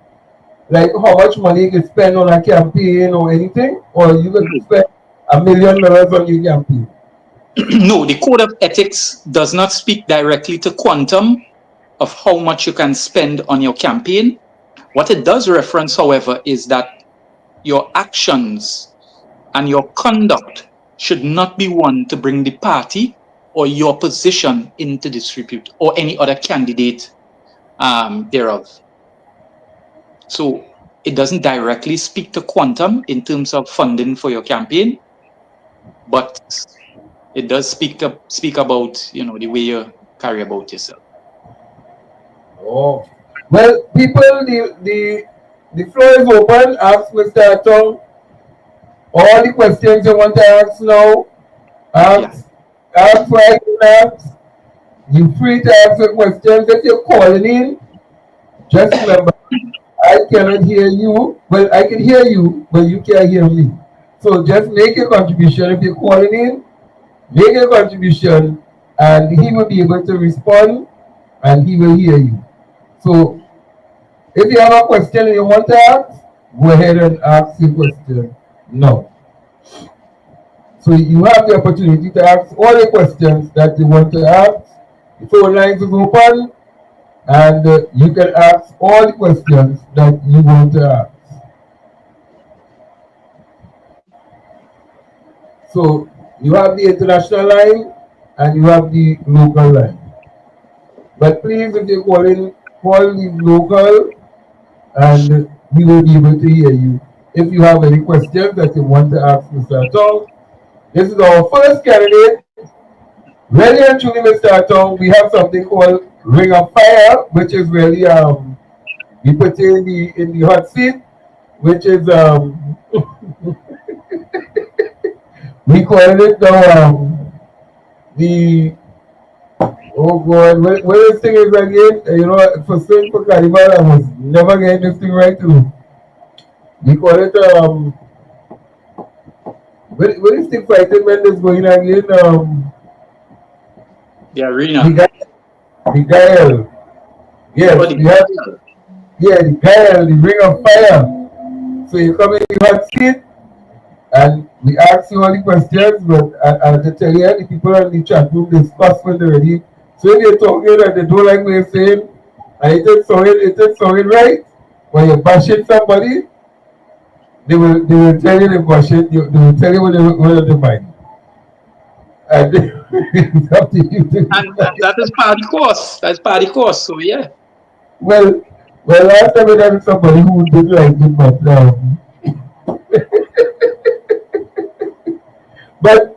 like how much money you can spend on a campaign or anything, or you can spend $1 million on your campaign? No, the code of ethics does not speak directly to quantum of how much you can spend on your campaign. What it does reference, however, is that your actions and your conduct should not be one to bring the party or your position into disrepute or any other candidate thereof. So it doesn't directly speak to quantum in terms of funding for your campaign, but it does speak about the way you carry about yourself. Oh. Well, people, the floor is open. Ask Mr. Attong all the questions you want to ask now. Yeah. Ask why you ask. You free to ask your questions. If you're calling in, just remember, I cannot hear you. Well, I can hear you, but you can't hear me. So just make a contribution. If you're calling in, make a contribution, and he will be able to respond, and he will hear you. So if you have a question and you want to ask, go ahead and ask your question now. So you have the opportunity to ask all the questions that you want to ask. The phone lines is open, and you can ask all the questions that you want to ask. So you have the international line and you have the local line. But please, if you're calling, call the local, and we will be able to hear you. If you have any questions that you want to ask Mr. Attong, this is our first candidate. Really and truly, Mr. Attong, we have something called Ring of Fire, which is really we put you in the hot seat, which is we call it the oh god, what this thing is again? You know, for swing for carnival, I was never getting this thing right too. We call it what is the fighting when this going again? The arena. The Gayelle. Yes, Oh, the we have the Gayelle, the Ring of Fire. So you come in the hot seat, and we ask you all the questions, but I have to tell you, the people in the chat room discuss with already. So if you're talking and they don't like what you're saying, and it is sounding right, when you're bashing somebody, they will tell you they bashing, they will tell you what they mind. And it's up to you to and that is part of the course. That's part of the course. So yeah. well, last time I had somebody who didn't like it, but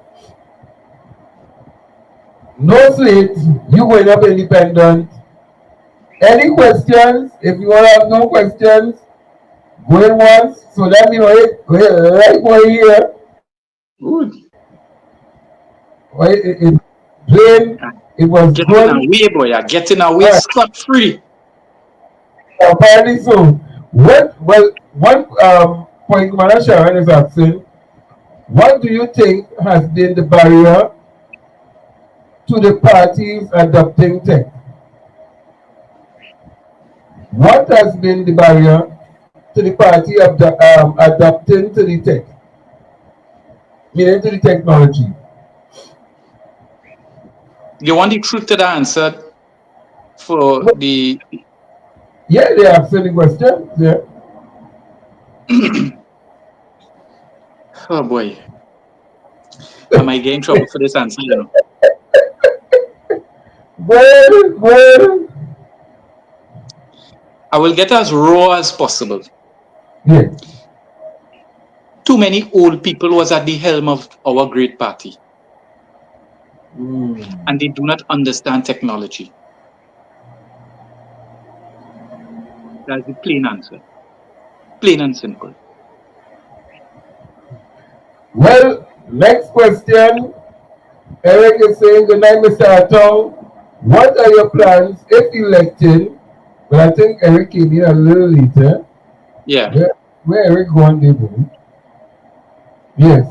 no slate, you going up independent. Any questions? If you want to have no questions, going once. So let me know it. Go ahead, right over here. Good. It plain. It was Getting good. away, boy. You're getting away scot free. Apparently so. What? Well, one point Madam Sharon is asking. What do you think has been the barrier to the parties adopting tech? What has been the barrier to the party adopting to the tech? Meaning to the technology. You want the truth to the answer for the. Yeah, they answer the question. Yeah. Oh boy. Am I getting in trouble for this answer, you know? Well. I will get as raw as possible. Yeah. Too many old people was at the helm of our great party. And they do not understand technology. That's the plain answer. Plain and simple. Well, next question. Eric is saying, good night, Mr. Attong. What are your plans if elected? But I think Eric came in a little later. Yeah. Where Eric going, David? Yes.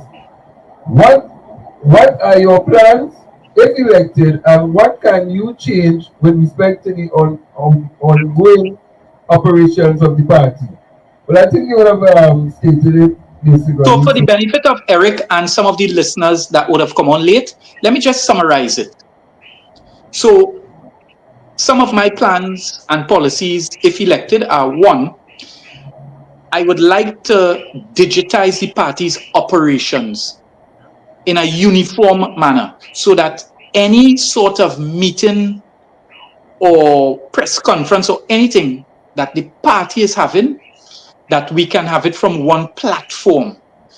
What are your plans if elected, and what can you change with respect to the ongoing operations of the party? Well, I think you would have stated it basically. So for the benefit of Eric and some of the listeners that would have come on late, let me just summarize it. So some of my plans and policies, if elected, are: one, I would like to digitize the party's operations in a uniform manner so that any sort of meeting or press conference or anything that the party is having, that we can have it from one platform,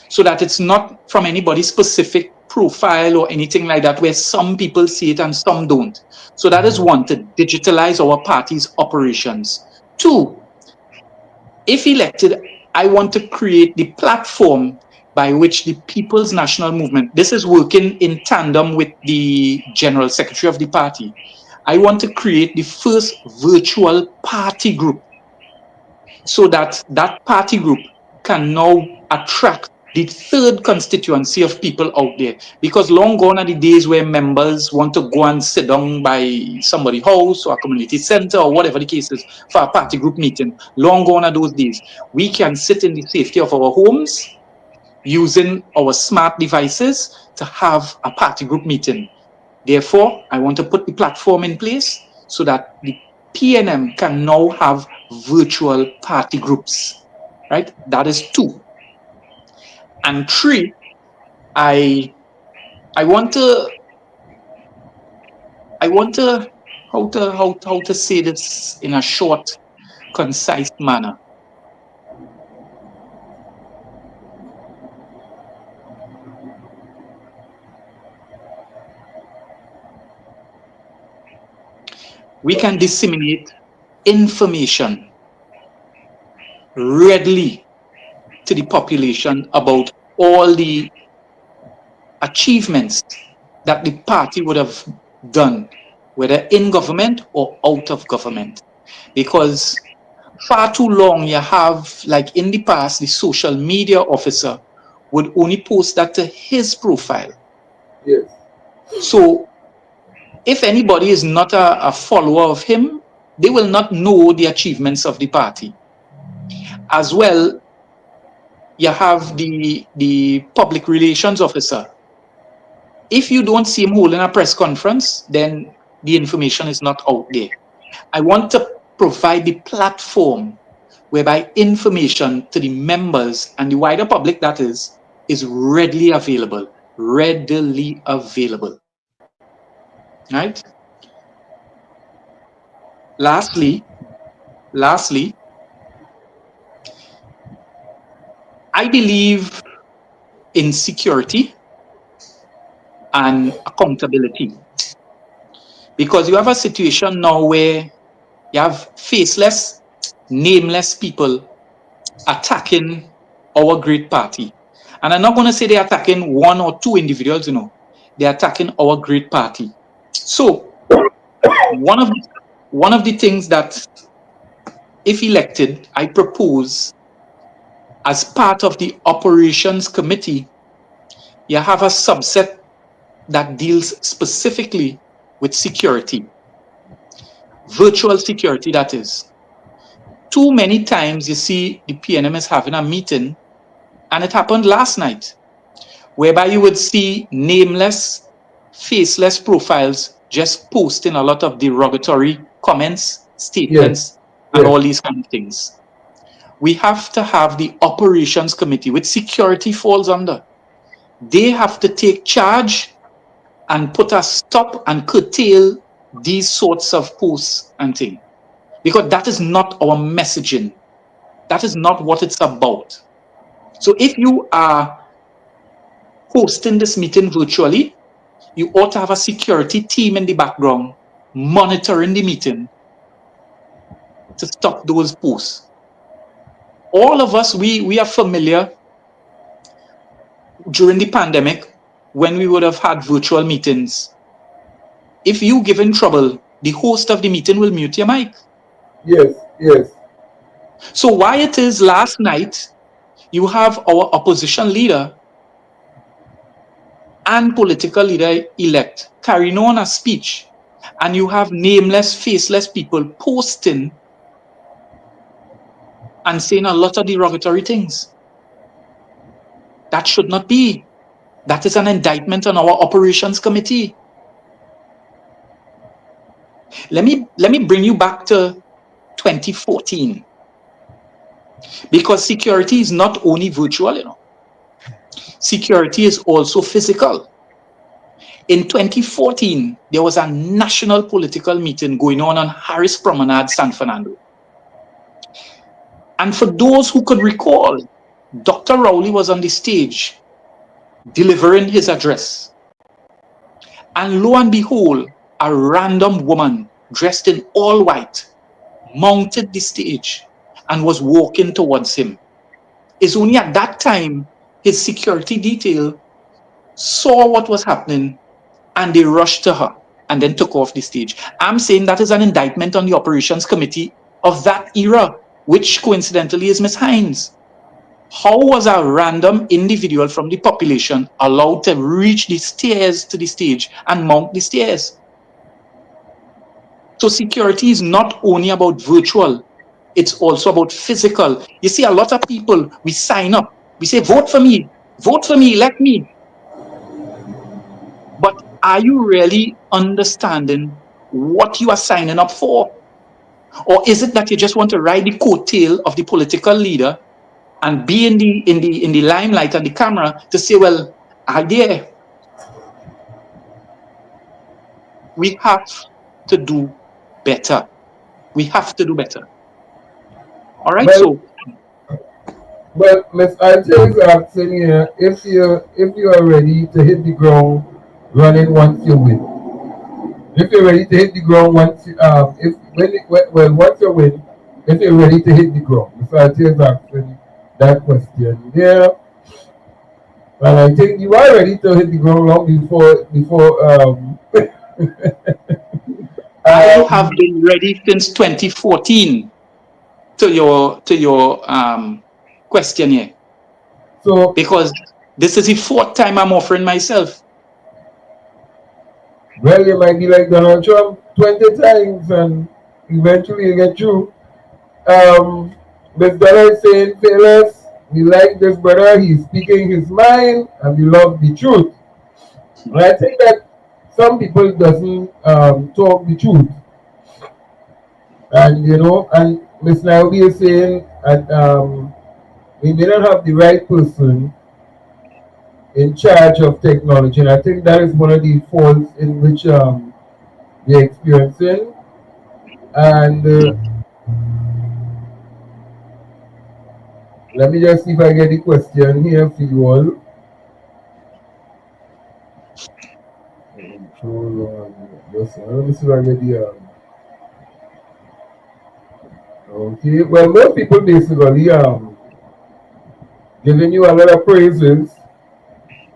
so that it's not from anybody's specific profile or anything like that where some people see it and some don't. So that is one, to digitalize our party's operations. Two, if elected, I want to create the platform by which the People's National Movement, this is working in tandem with the General Secretary of the party. I want to create the first virtual party group so that that party group can now attract the third constituency of people out there. Because long gone are the days where members want to go and sit down by somebody's house or a community center or whatever the case is for a party group meeting. Long gone are those days. We can sit in the safety of our homes using our smart devices to have a party group meeting. Therefore, I want to put the platform in place so that the PNM can now have virtual party groups, right? That is two. And three, I want to how to say this in a short, concise manner. We can disseminate information readily to the population about all the achievements that the party would have done, whether in government or out of government. Because far too long you have, like in the past, the social media officer would only post that to his profile. Yes. So if anybody is not a follower of him, they will not know the achievements of the party. As well, you have the public relations officer. If you don't see him holding a press conference, then the information is not out there. I want to provide the platform whereby information to the members and the wider public, that is readily available. Right? Lastly, I believe in security and accountability. Because you have a situation now where you have faceless, nameless people attacking our great party. And I'm not going to say they're attacking one or two individuals, they're attacking our great party. So one of the things that, if elected, I propose as part of the operations committee, you have a subset that deals specifically with security, virtual security, that is. Too many times you see the PNM is having a meeting, and it happened last night, whereby you would see nameless, faceless profiles just posting a lot of derogatory comments, statements, and all these kind of things. We have to have the operations committee, which security falls under. They have to take charge and put a stop and curtail these sorts of posts and things. Because that is not our messaging. That is not what it's about. So if you are hosting this meeting virtually, you ought to have a security team in the background monitoring the meeting to stop those posts. All of us, we are familiar during the pandemic when we would have had virtual meetings. If you give in trouble, the host of the meeting will mute your mic. Yes. So why it is last night you have our opposition leader and political leader elect carrying on a speech, and you have nameless, faceless people posting and saying a lot of derogatory things. That should not be. That is an indictment on our operations committee. Let me bring you back to 2014. Because security is not only virtual, Security is also physical. In 2014, there was a national political meeting going on Harris Promenade, San Fernando. And for those who could recall, Dr. Rowley was on the stage delivering his address. And lo and behold, a random woman dressed in all white mounted the stage and was walking towards him. It's only at that time his security detail saw what was happening and they rushed to her and then took off the stage. I'm saying that is an indictment on the operations committee of that era, which coincidentally is Miss Hines. How was a random individual from the population allowed to reach the stairs to the stage and mount the stairs? So security is not only about virtual, it's also about physical. You see, a lot of people, we sign up, we say, vote for me, elect me. But are you really understanding what you are signing up for? Or is it that you just want to ride the coattail of the political leader and be in the limelight and the camera to say, well, I dare. We have to do better. We have to do better. All right. Well, So Miss Archer is asking here if you are ready to hit the ground running once you win. If you're ready to hit the ground once if when once you win, if you're ready to hit the ground. Miss Archer is asking that question. Yeah. And I think you are ready to hit the ground long before I have been ready since 2014 to your question here. So Because this is the fourth time I'm offering myself. well, you might be like Donald Trump 20 times and eventually you get through. Miss Donna is saying, Fearless, we like this brother, he's speaking his mind and we love the truth. And I think that some people doesn't talk the truth. And and Miss Nairobi is saying that we may not have the right person in charge of technology. And I think that is one of the faults in which we're experiencing. And let me just see if I get the question here for you all. Let me see if I get the. Okay, well, most people basically giving you a lot of praises,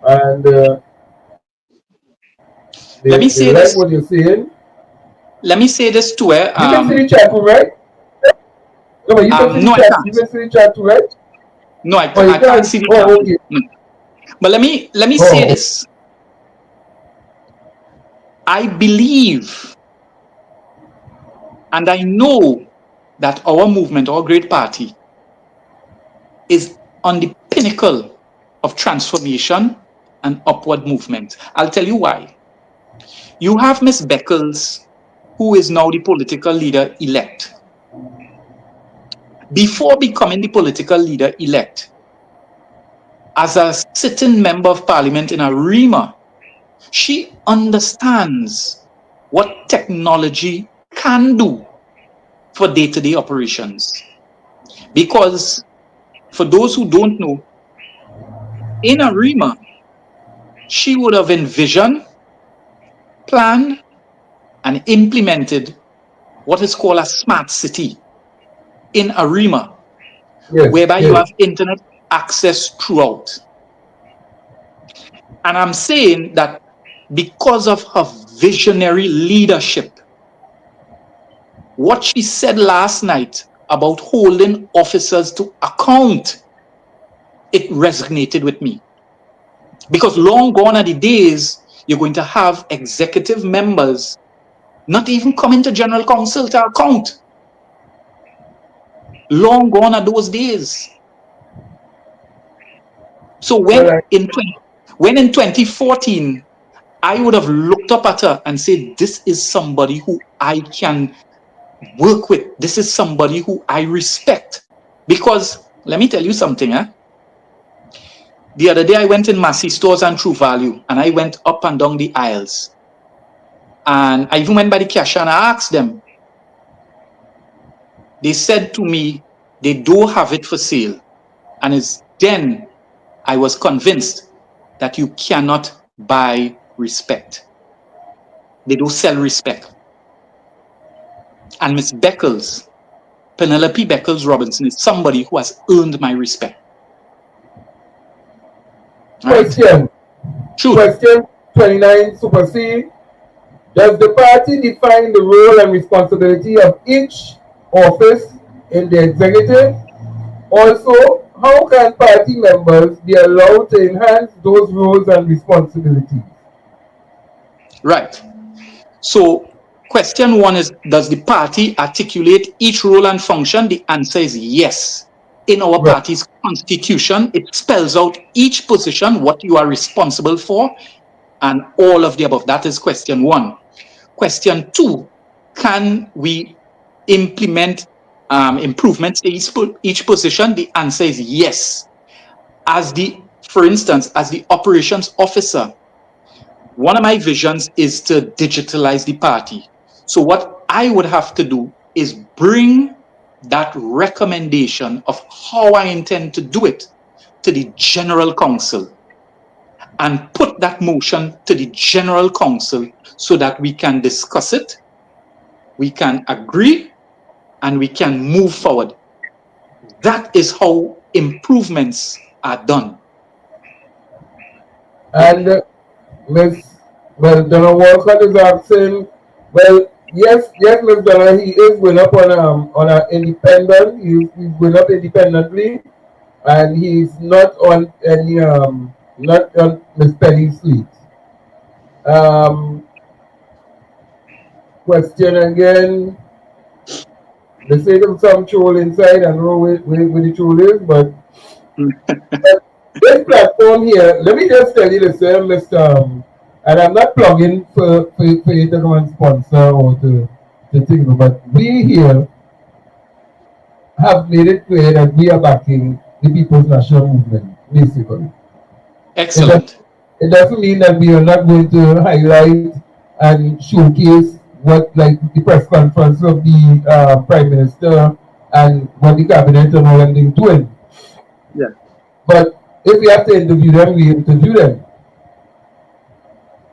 and Let me they say like this. what you're saying. Let me say this to her. You can see the chat room, right? No, but you can see the No, I chat. can't. You can see the chat room, right? No, I Oh, you can't can't. see the chat. Oh, okay. No. But let me say Oh, this. I believe and I know that our movement, our great party, is on the pinnacle of transformation and upward movement. I'll tell you why. You have Miss Beckles, who is now the political leader elect. Before becoming the political leader elect, as a sitting member of parliament in ARIMA, she understands what technology can do for day-to-day operations. Because for those who don't know, in ARIMA, she would have envisioned, planned, and implemented what is called a smart city in ARIMA, yes, whereby you yes. have internet access throughout. And I'm saying that because of her visionary leadership, what she said last night about holding officers to account, it resonated with me. Because long gone are the days you're going to have executive members not even coming to general council to account. Long gone are those days. So Well, when in 2014, I would have looked up at her and said, this is somebody who I can work with. This is somebody who I respect. Because let me tell you something. The other day I went in Massey Stores and True Value, and I went up and down the aisles. And I even went by the cashier and I asked them. They said to me, they don't have it for sale. And it's then I was convinced that you cannot buy respect. They don't sell respect. And Miss Beckles, Penelope Beckles Robinson, is somebody who has earned my respect. Question. Shoot. Question 29, Super C. Does the party define the role and responsibility of each office in the executive? Also, how can party members be allowed to enhance those roles and responsibilities? Right. So, question 1 is, does the party articulate each role and function? The answer is yes. In our party's constitution, it spells out each position, what you are responsible for, and all of the above. That is question 1. Question 2, can we implement improvements in each position? The answer is yes. For instance, as the operations officer, one of my visions is to digitalize the party. So what I would have to do is bring that recommendation of how I intend to do it to the General Council and put that motion to the General Council so that we can discuss it, we can agree, and we can move forward. That is how improvements are done. And Donna Walcott is asking, well, yes, Miss Donna, he is going up on an independent. He's going up independently, and he's not on any not on Miss Penny's suite. Question again. They say there's some troll inside. I don't know where the troll is, but this platform here, let me just tell you the same, Mr. And I'm not plugging for you to come and sponsor or to think about. We here have made it clear that we are backing the People's National Movement, basically. Excellent. It doesn't mean that we are not going to highlight and showcase what, like, the press conference of the Prime Minister and what the cabinet and all them doing. Yeah. But if we have to interview them, we interview them.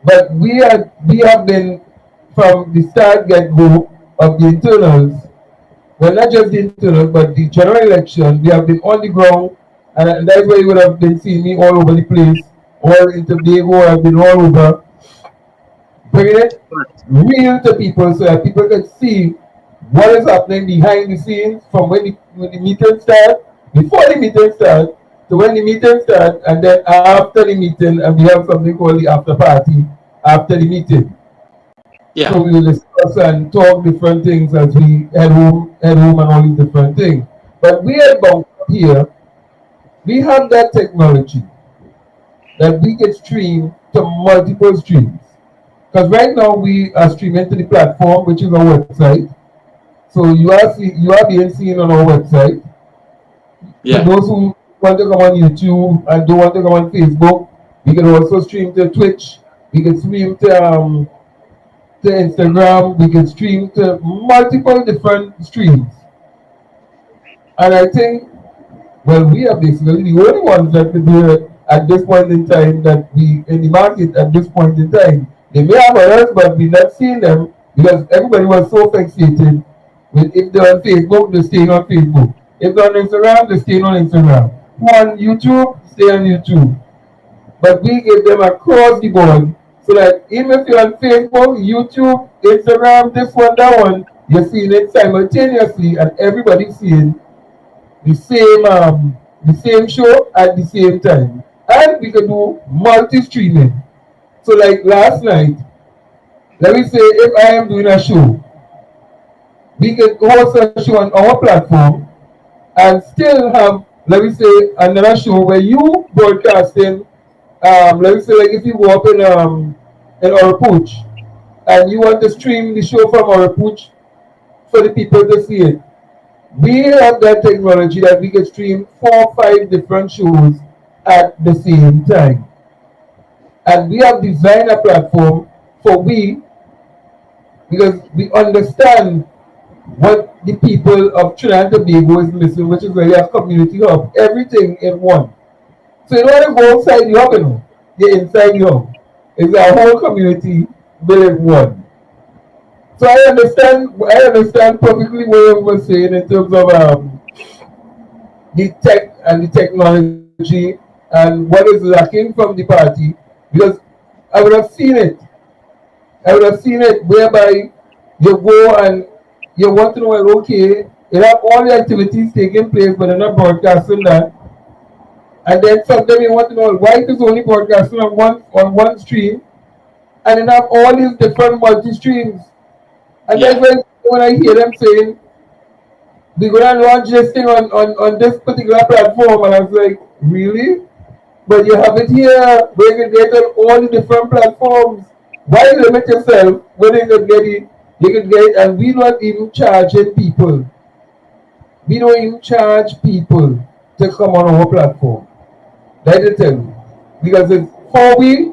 But we have been, from the start get-go of the internals, well, not just the internals, but the general election, we have been on the ground, and that's why you would have been seeing me all over the place, all in Tobago, I've been all over, bringing it real to people so that people can see what is happening behind the scenes from when the meeting starts, before the meeting starts, to when the meeting starts, and then after the meeting, and we have something called the after party after the meeting. Yeah. So we will discuss and talk different things as we head home and all these different things. But we are about here, we have that technology that we can stream to multiple streams. Because right now we are streaming to the platform, which is our website. So you are being seen on our website. Yeah. For those who want to come on YouTube and don't want to come on Facebook, we can also stream to Twitch. We can stream to Instagram. We can stream to multiple different streams. And I think, well, we are basically the only ones that could do it at this point in time, that we in the market at this point in time. They may have others, but we're not seeing them because everybody was so fixated with, if they're on Facebook, they stay on Facebook. If they're on Instagram, they stay on Instagram. Who on YouTube, stay on YouTube. But we give them across the board so that even if you're on Facebook, YouTube, Instagram, this one, that one, you're seeing it simultaneously and everybody's seeing the same show at the same time. And we can do multi-streaming. So like last night, let me say if I am doing a show, we can host a show on our platform and still have, let me say, another show where you broadcasting, let me say, like if you go up in Orapooch and you want to stream the show from Orapooch for the people to see it. We have that technology that we can stream 4 or 5 different shows at the same time. And we have designed a platform for because we understand what the people of Trinidad and Tobago is missing, which is where you have community hub, everything in one. So you don't want to go outside the hub, you know. you're inside you. It's a whole community building one. So I understand perfectly what you were saying in terms of the tech and the technology and what is lacking from the party, because I would have seen it. I would have seen it whereby you go and you want to know, well, okay, you have all the activities taking place, but they're not broadcasting that. And then sometimes you want to know, well, why it is only broadcasting on one stream, and then have all these different multi streams. And that's Yeah. when I hear them saying, we're going to launch this thing on this particular platform. And I was like, really? But you have it here where you can get on all the different platforms. Why limit yourself when you can get it? You can get it, and we not even charging people. We don't even charge people to come on our platform. Let me tell you. Because it's for we,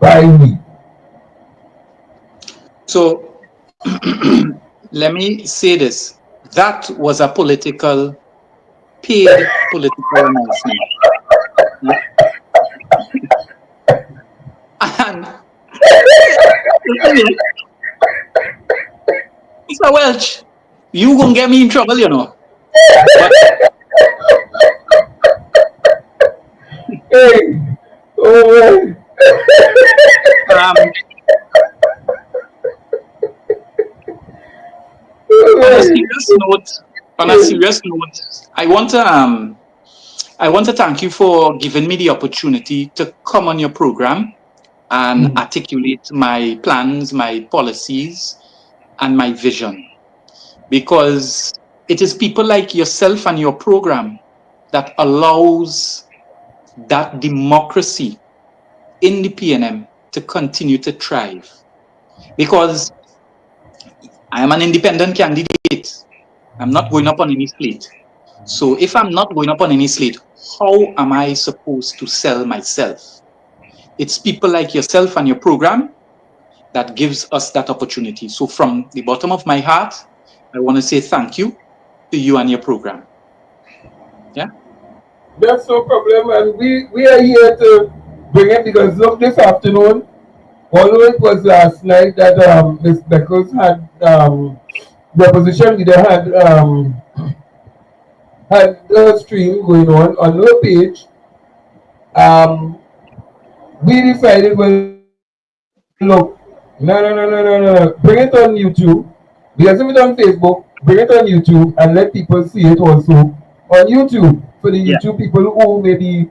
by we. So let me say this. That was a paid political announcement. Yeah. And Mr. Welch, you gonna get me in trouble, you know. But Hey, oh, um, on a man. serious note, I want to thank you for giving me the opportunity to come on your program and articulate my plans, my policies, and my vision. Because it is people like yourself and your program that allows that democracy in the PNM to continue to thrive. Because I am an independent candidate. I'm not going up on any slate. So if I'm not going up on any slate, how am I supposed to sell myself? It's people like yourself and your program that gives us that opportunity. So from the bottom of my heart, I want to say thank you to you and your program. Yeah. That's no problem. And we are here to bring it because look, this afternoon, although it was last night that Ms. Beckles had the opposition leader had a stream going on her page. Um, we decided, well, look, no, bring it on YouTube. Because if it's on Facebook, bring it on YouTube and let people see it also on YouTube for the Yeah. YouTube people who maybe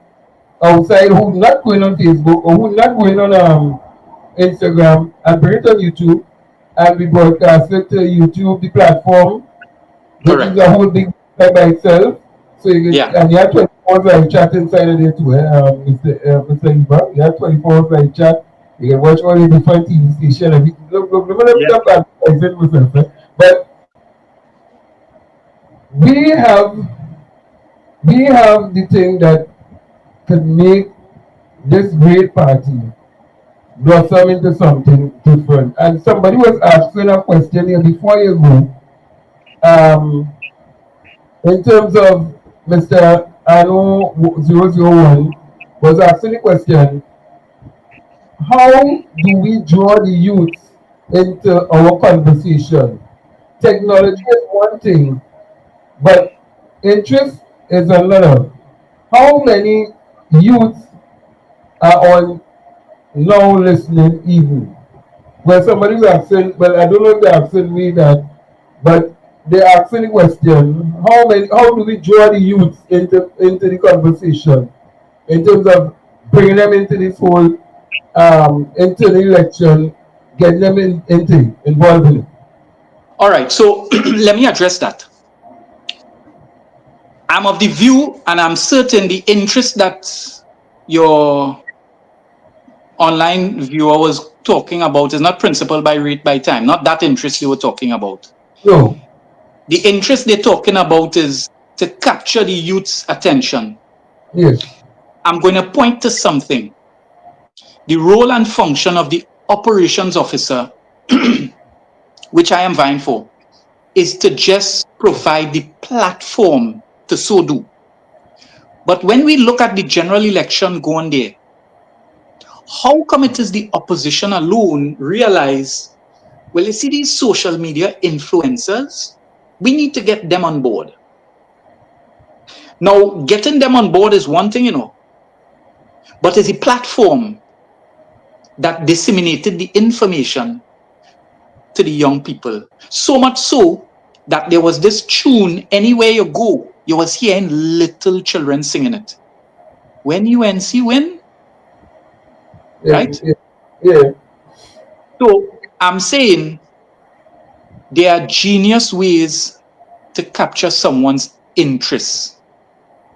outside who not going on Facebook or who not going on Instagram, and bring it on YouTube and we broadcast it to YouTube, the platform, which is Correct. a whole big site by itself. So you Yeah. can, and you have 24 hours live chat inside of there too, Mr. Eba. You have 24 hours live chat. You can watch all the different TV stations. Look, let me Yeah. stop advertising myself. But we have we have the thing that can make this great party blossom into something different. And somebody was asking a question here before you go. In terms of Mr. Ano 001 was asking the question, how do we draw the youth into our conversation? Technology is one thing, but interest is another. How many youths are on now listening even? Well, somebody's asking, well, I don't know if they're asking me that, but they're asking the question, how do we draw the youth into the conversation in terms of bringing them into this whole, into the election, getting them involved in it? All right. So let me address that. I'm of the view, and I'm certain the interest that your online viewer was talking about is not principled by rate by time, not that interest you were talking about. No. The interest they're talking about is to capture the youth's attention. Yes. I'm going to point to something. The role and function of the operations officer, which I am vying for, is to just provide the platform to so do. But when we look at the general election going there, how come it is the opposition alone realize, well, you see these social media influencers, we need to get them on board. Now, getting them on board is one thing, but it's a platform that disseminated the information to the young people. So much so that there was this tune, anywhere you go, you was hearing little children singing it. When UNC win, Yeah, right? yeah. So I'm saying there are genius ways to capture someone's interest.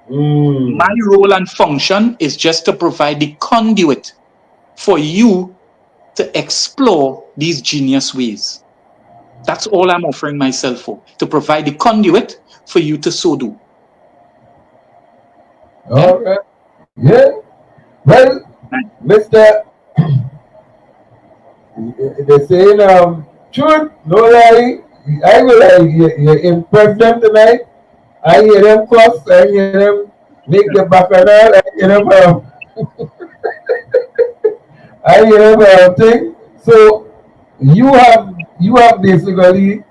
My role and function is just to provide the conduit for you to explore these genius ways. That's all I'm offering myself for, to provide the conduit for you to so do. All right. Yeah. Well, Mr. They're saying, truth, no lie. I will lie. You impress them tonight. I hear them cuss. I hear them make the bacchanal. I hear them, I hear them thing. So you have basically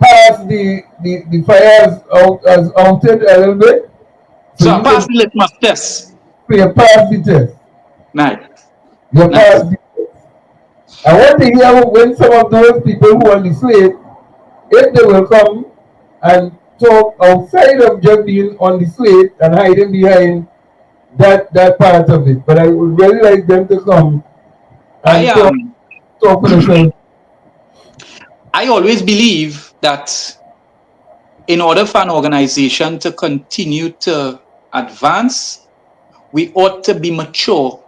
passed the fires out as outed a little bit. So I passed the litmus test. So you passed the test. Nice. You passed the test. I want to hear when some of those people who are on the slate, if they will come and talk outside of just being on the slate and hiding behind that part of it. But I would really like them to come and talk for themselves. I always believe that in order for an organization to continue to advance, we ought to be mature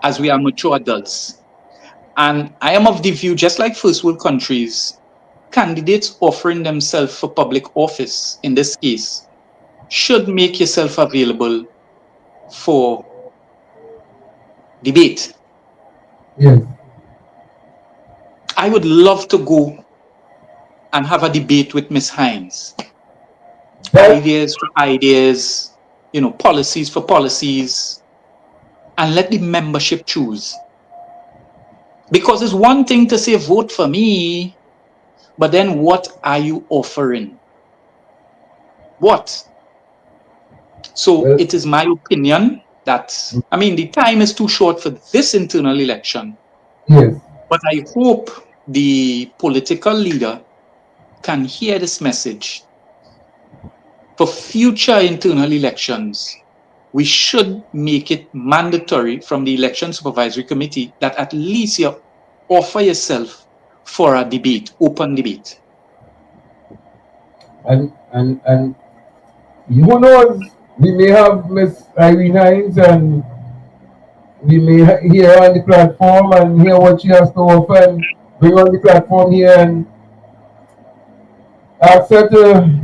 as we are mature adults. And I am of the view, just like first world countries, candidates offering themselves for public office, in this case, should make yourself available for debate. Yes. I would love to go and have a debate with Ms. Hines. Ideas for ideas, policies for policies, and let the membership choose. Because it's one thing to say, vote for me, but then what are you offering? What? So it is my opinion that, the time is too short for this internal election. Yes. But I hope the political leader can hear this message. For future internal elections, we should make it mandatory from the Election Supervisory Committee that at least you offer yourself for a debate, open debate. And who knows, we may have Miss Irene Hines and we may hear her on the platform and hear what she has to offer and bring on the platform here and ask her to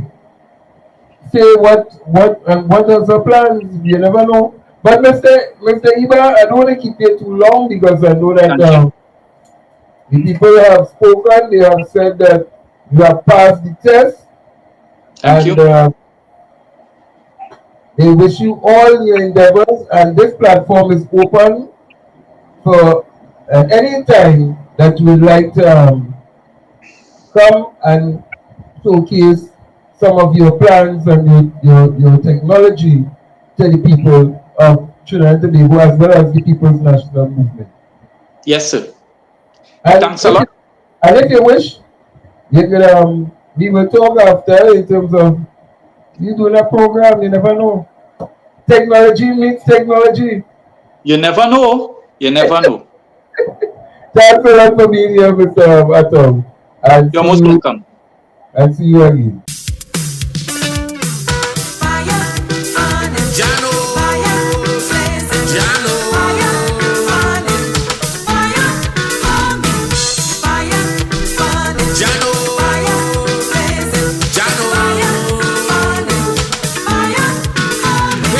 say what are her plans. You never know. But Mr. EBER, I don't want to keep you too long because I know that the people have spoken. They have said that you have passed the test. Thank you. They wish you all your endeavors, and this platform is open for any time that you would like to come and showcase some of your plans and your technology to the people of Trinidad and Tobago as well as the People's National Movement. Yes, sir. And thanks a lot. And if you wish, you could we will talk after in terms of you doing a program. You never know. Technology meets technology. You never know. You never know. Thanks a lot for being here, Mr. Attong. You're most welcome. And see you again.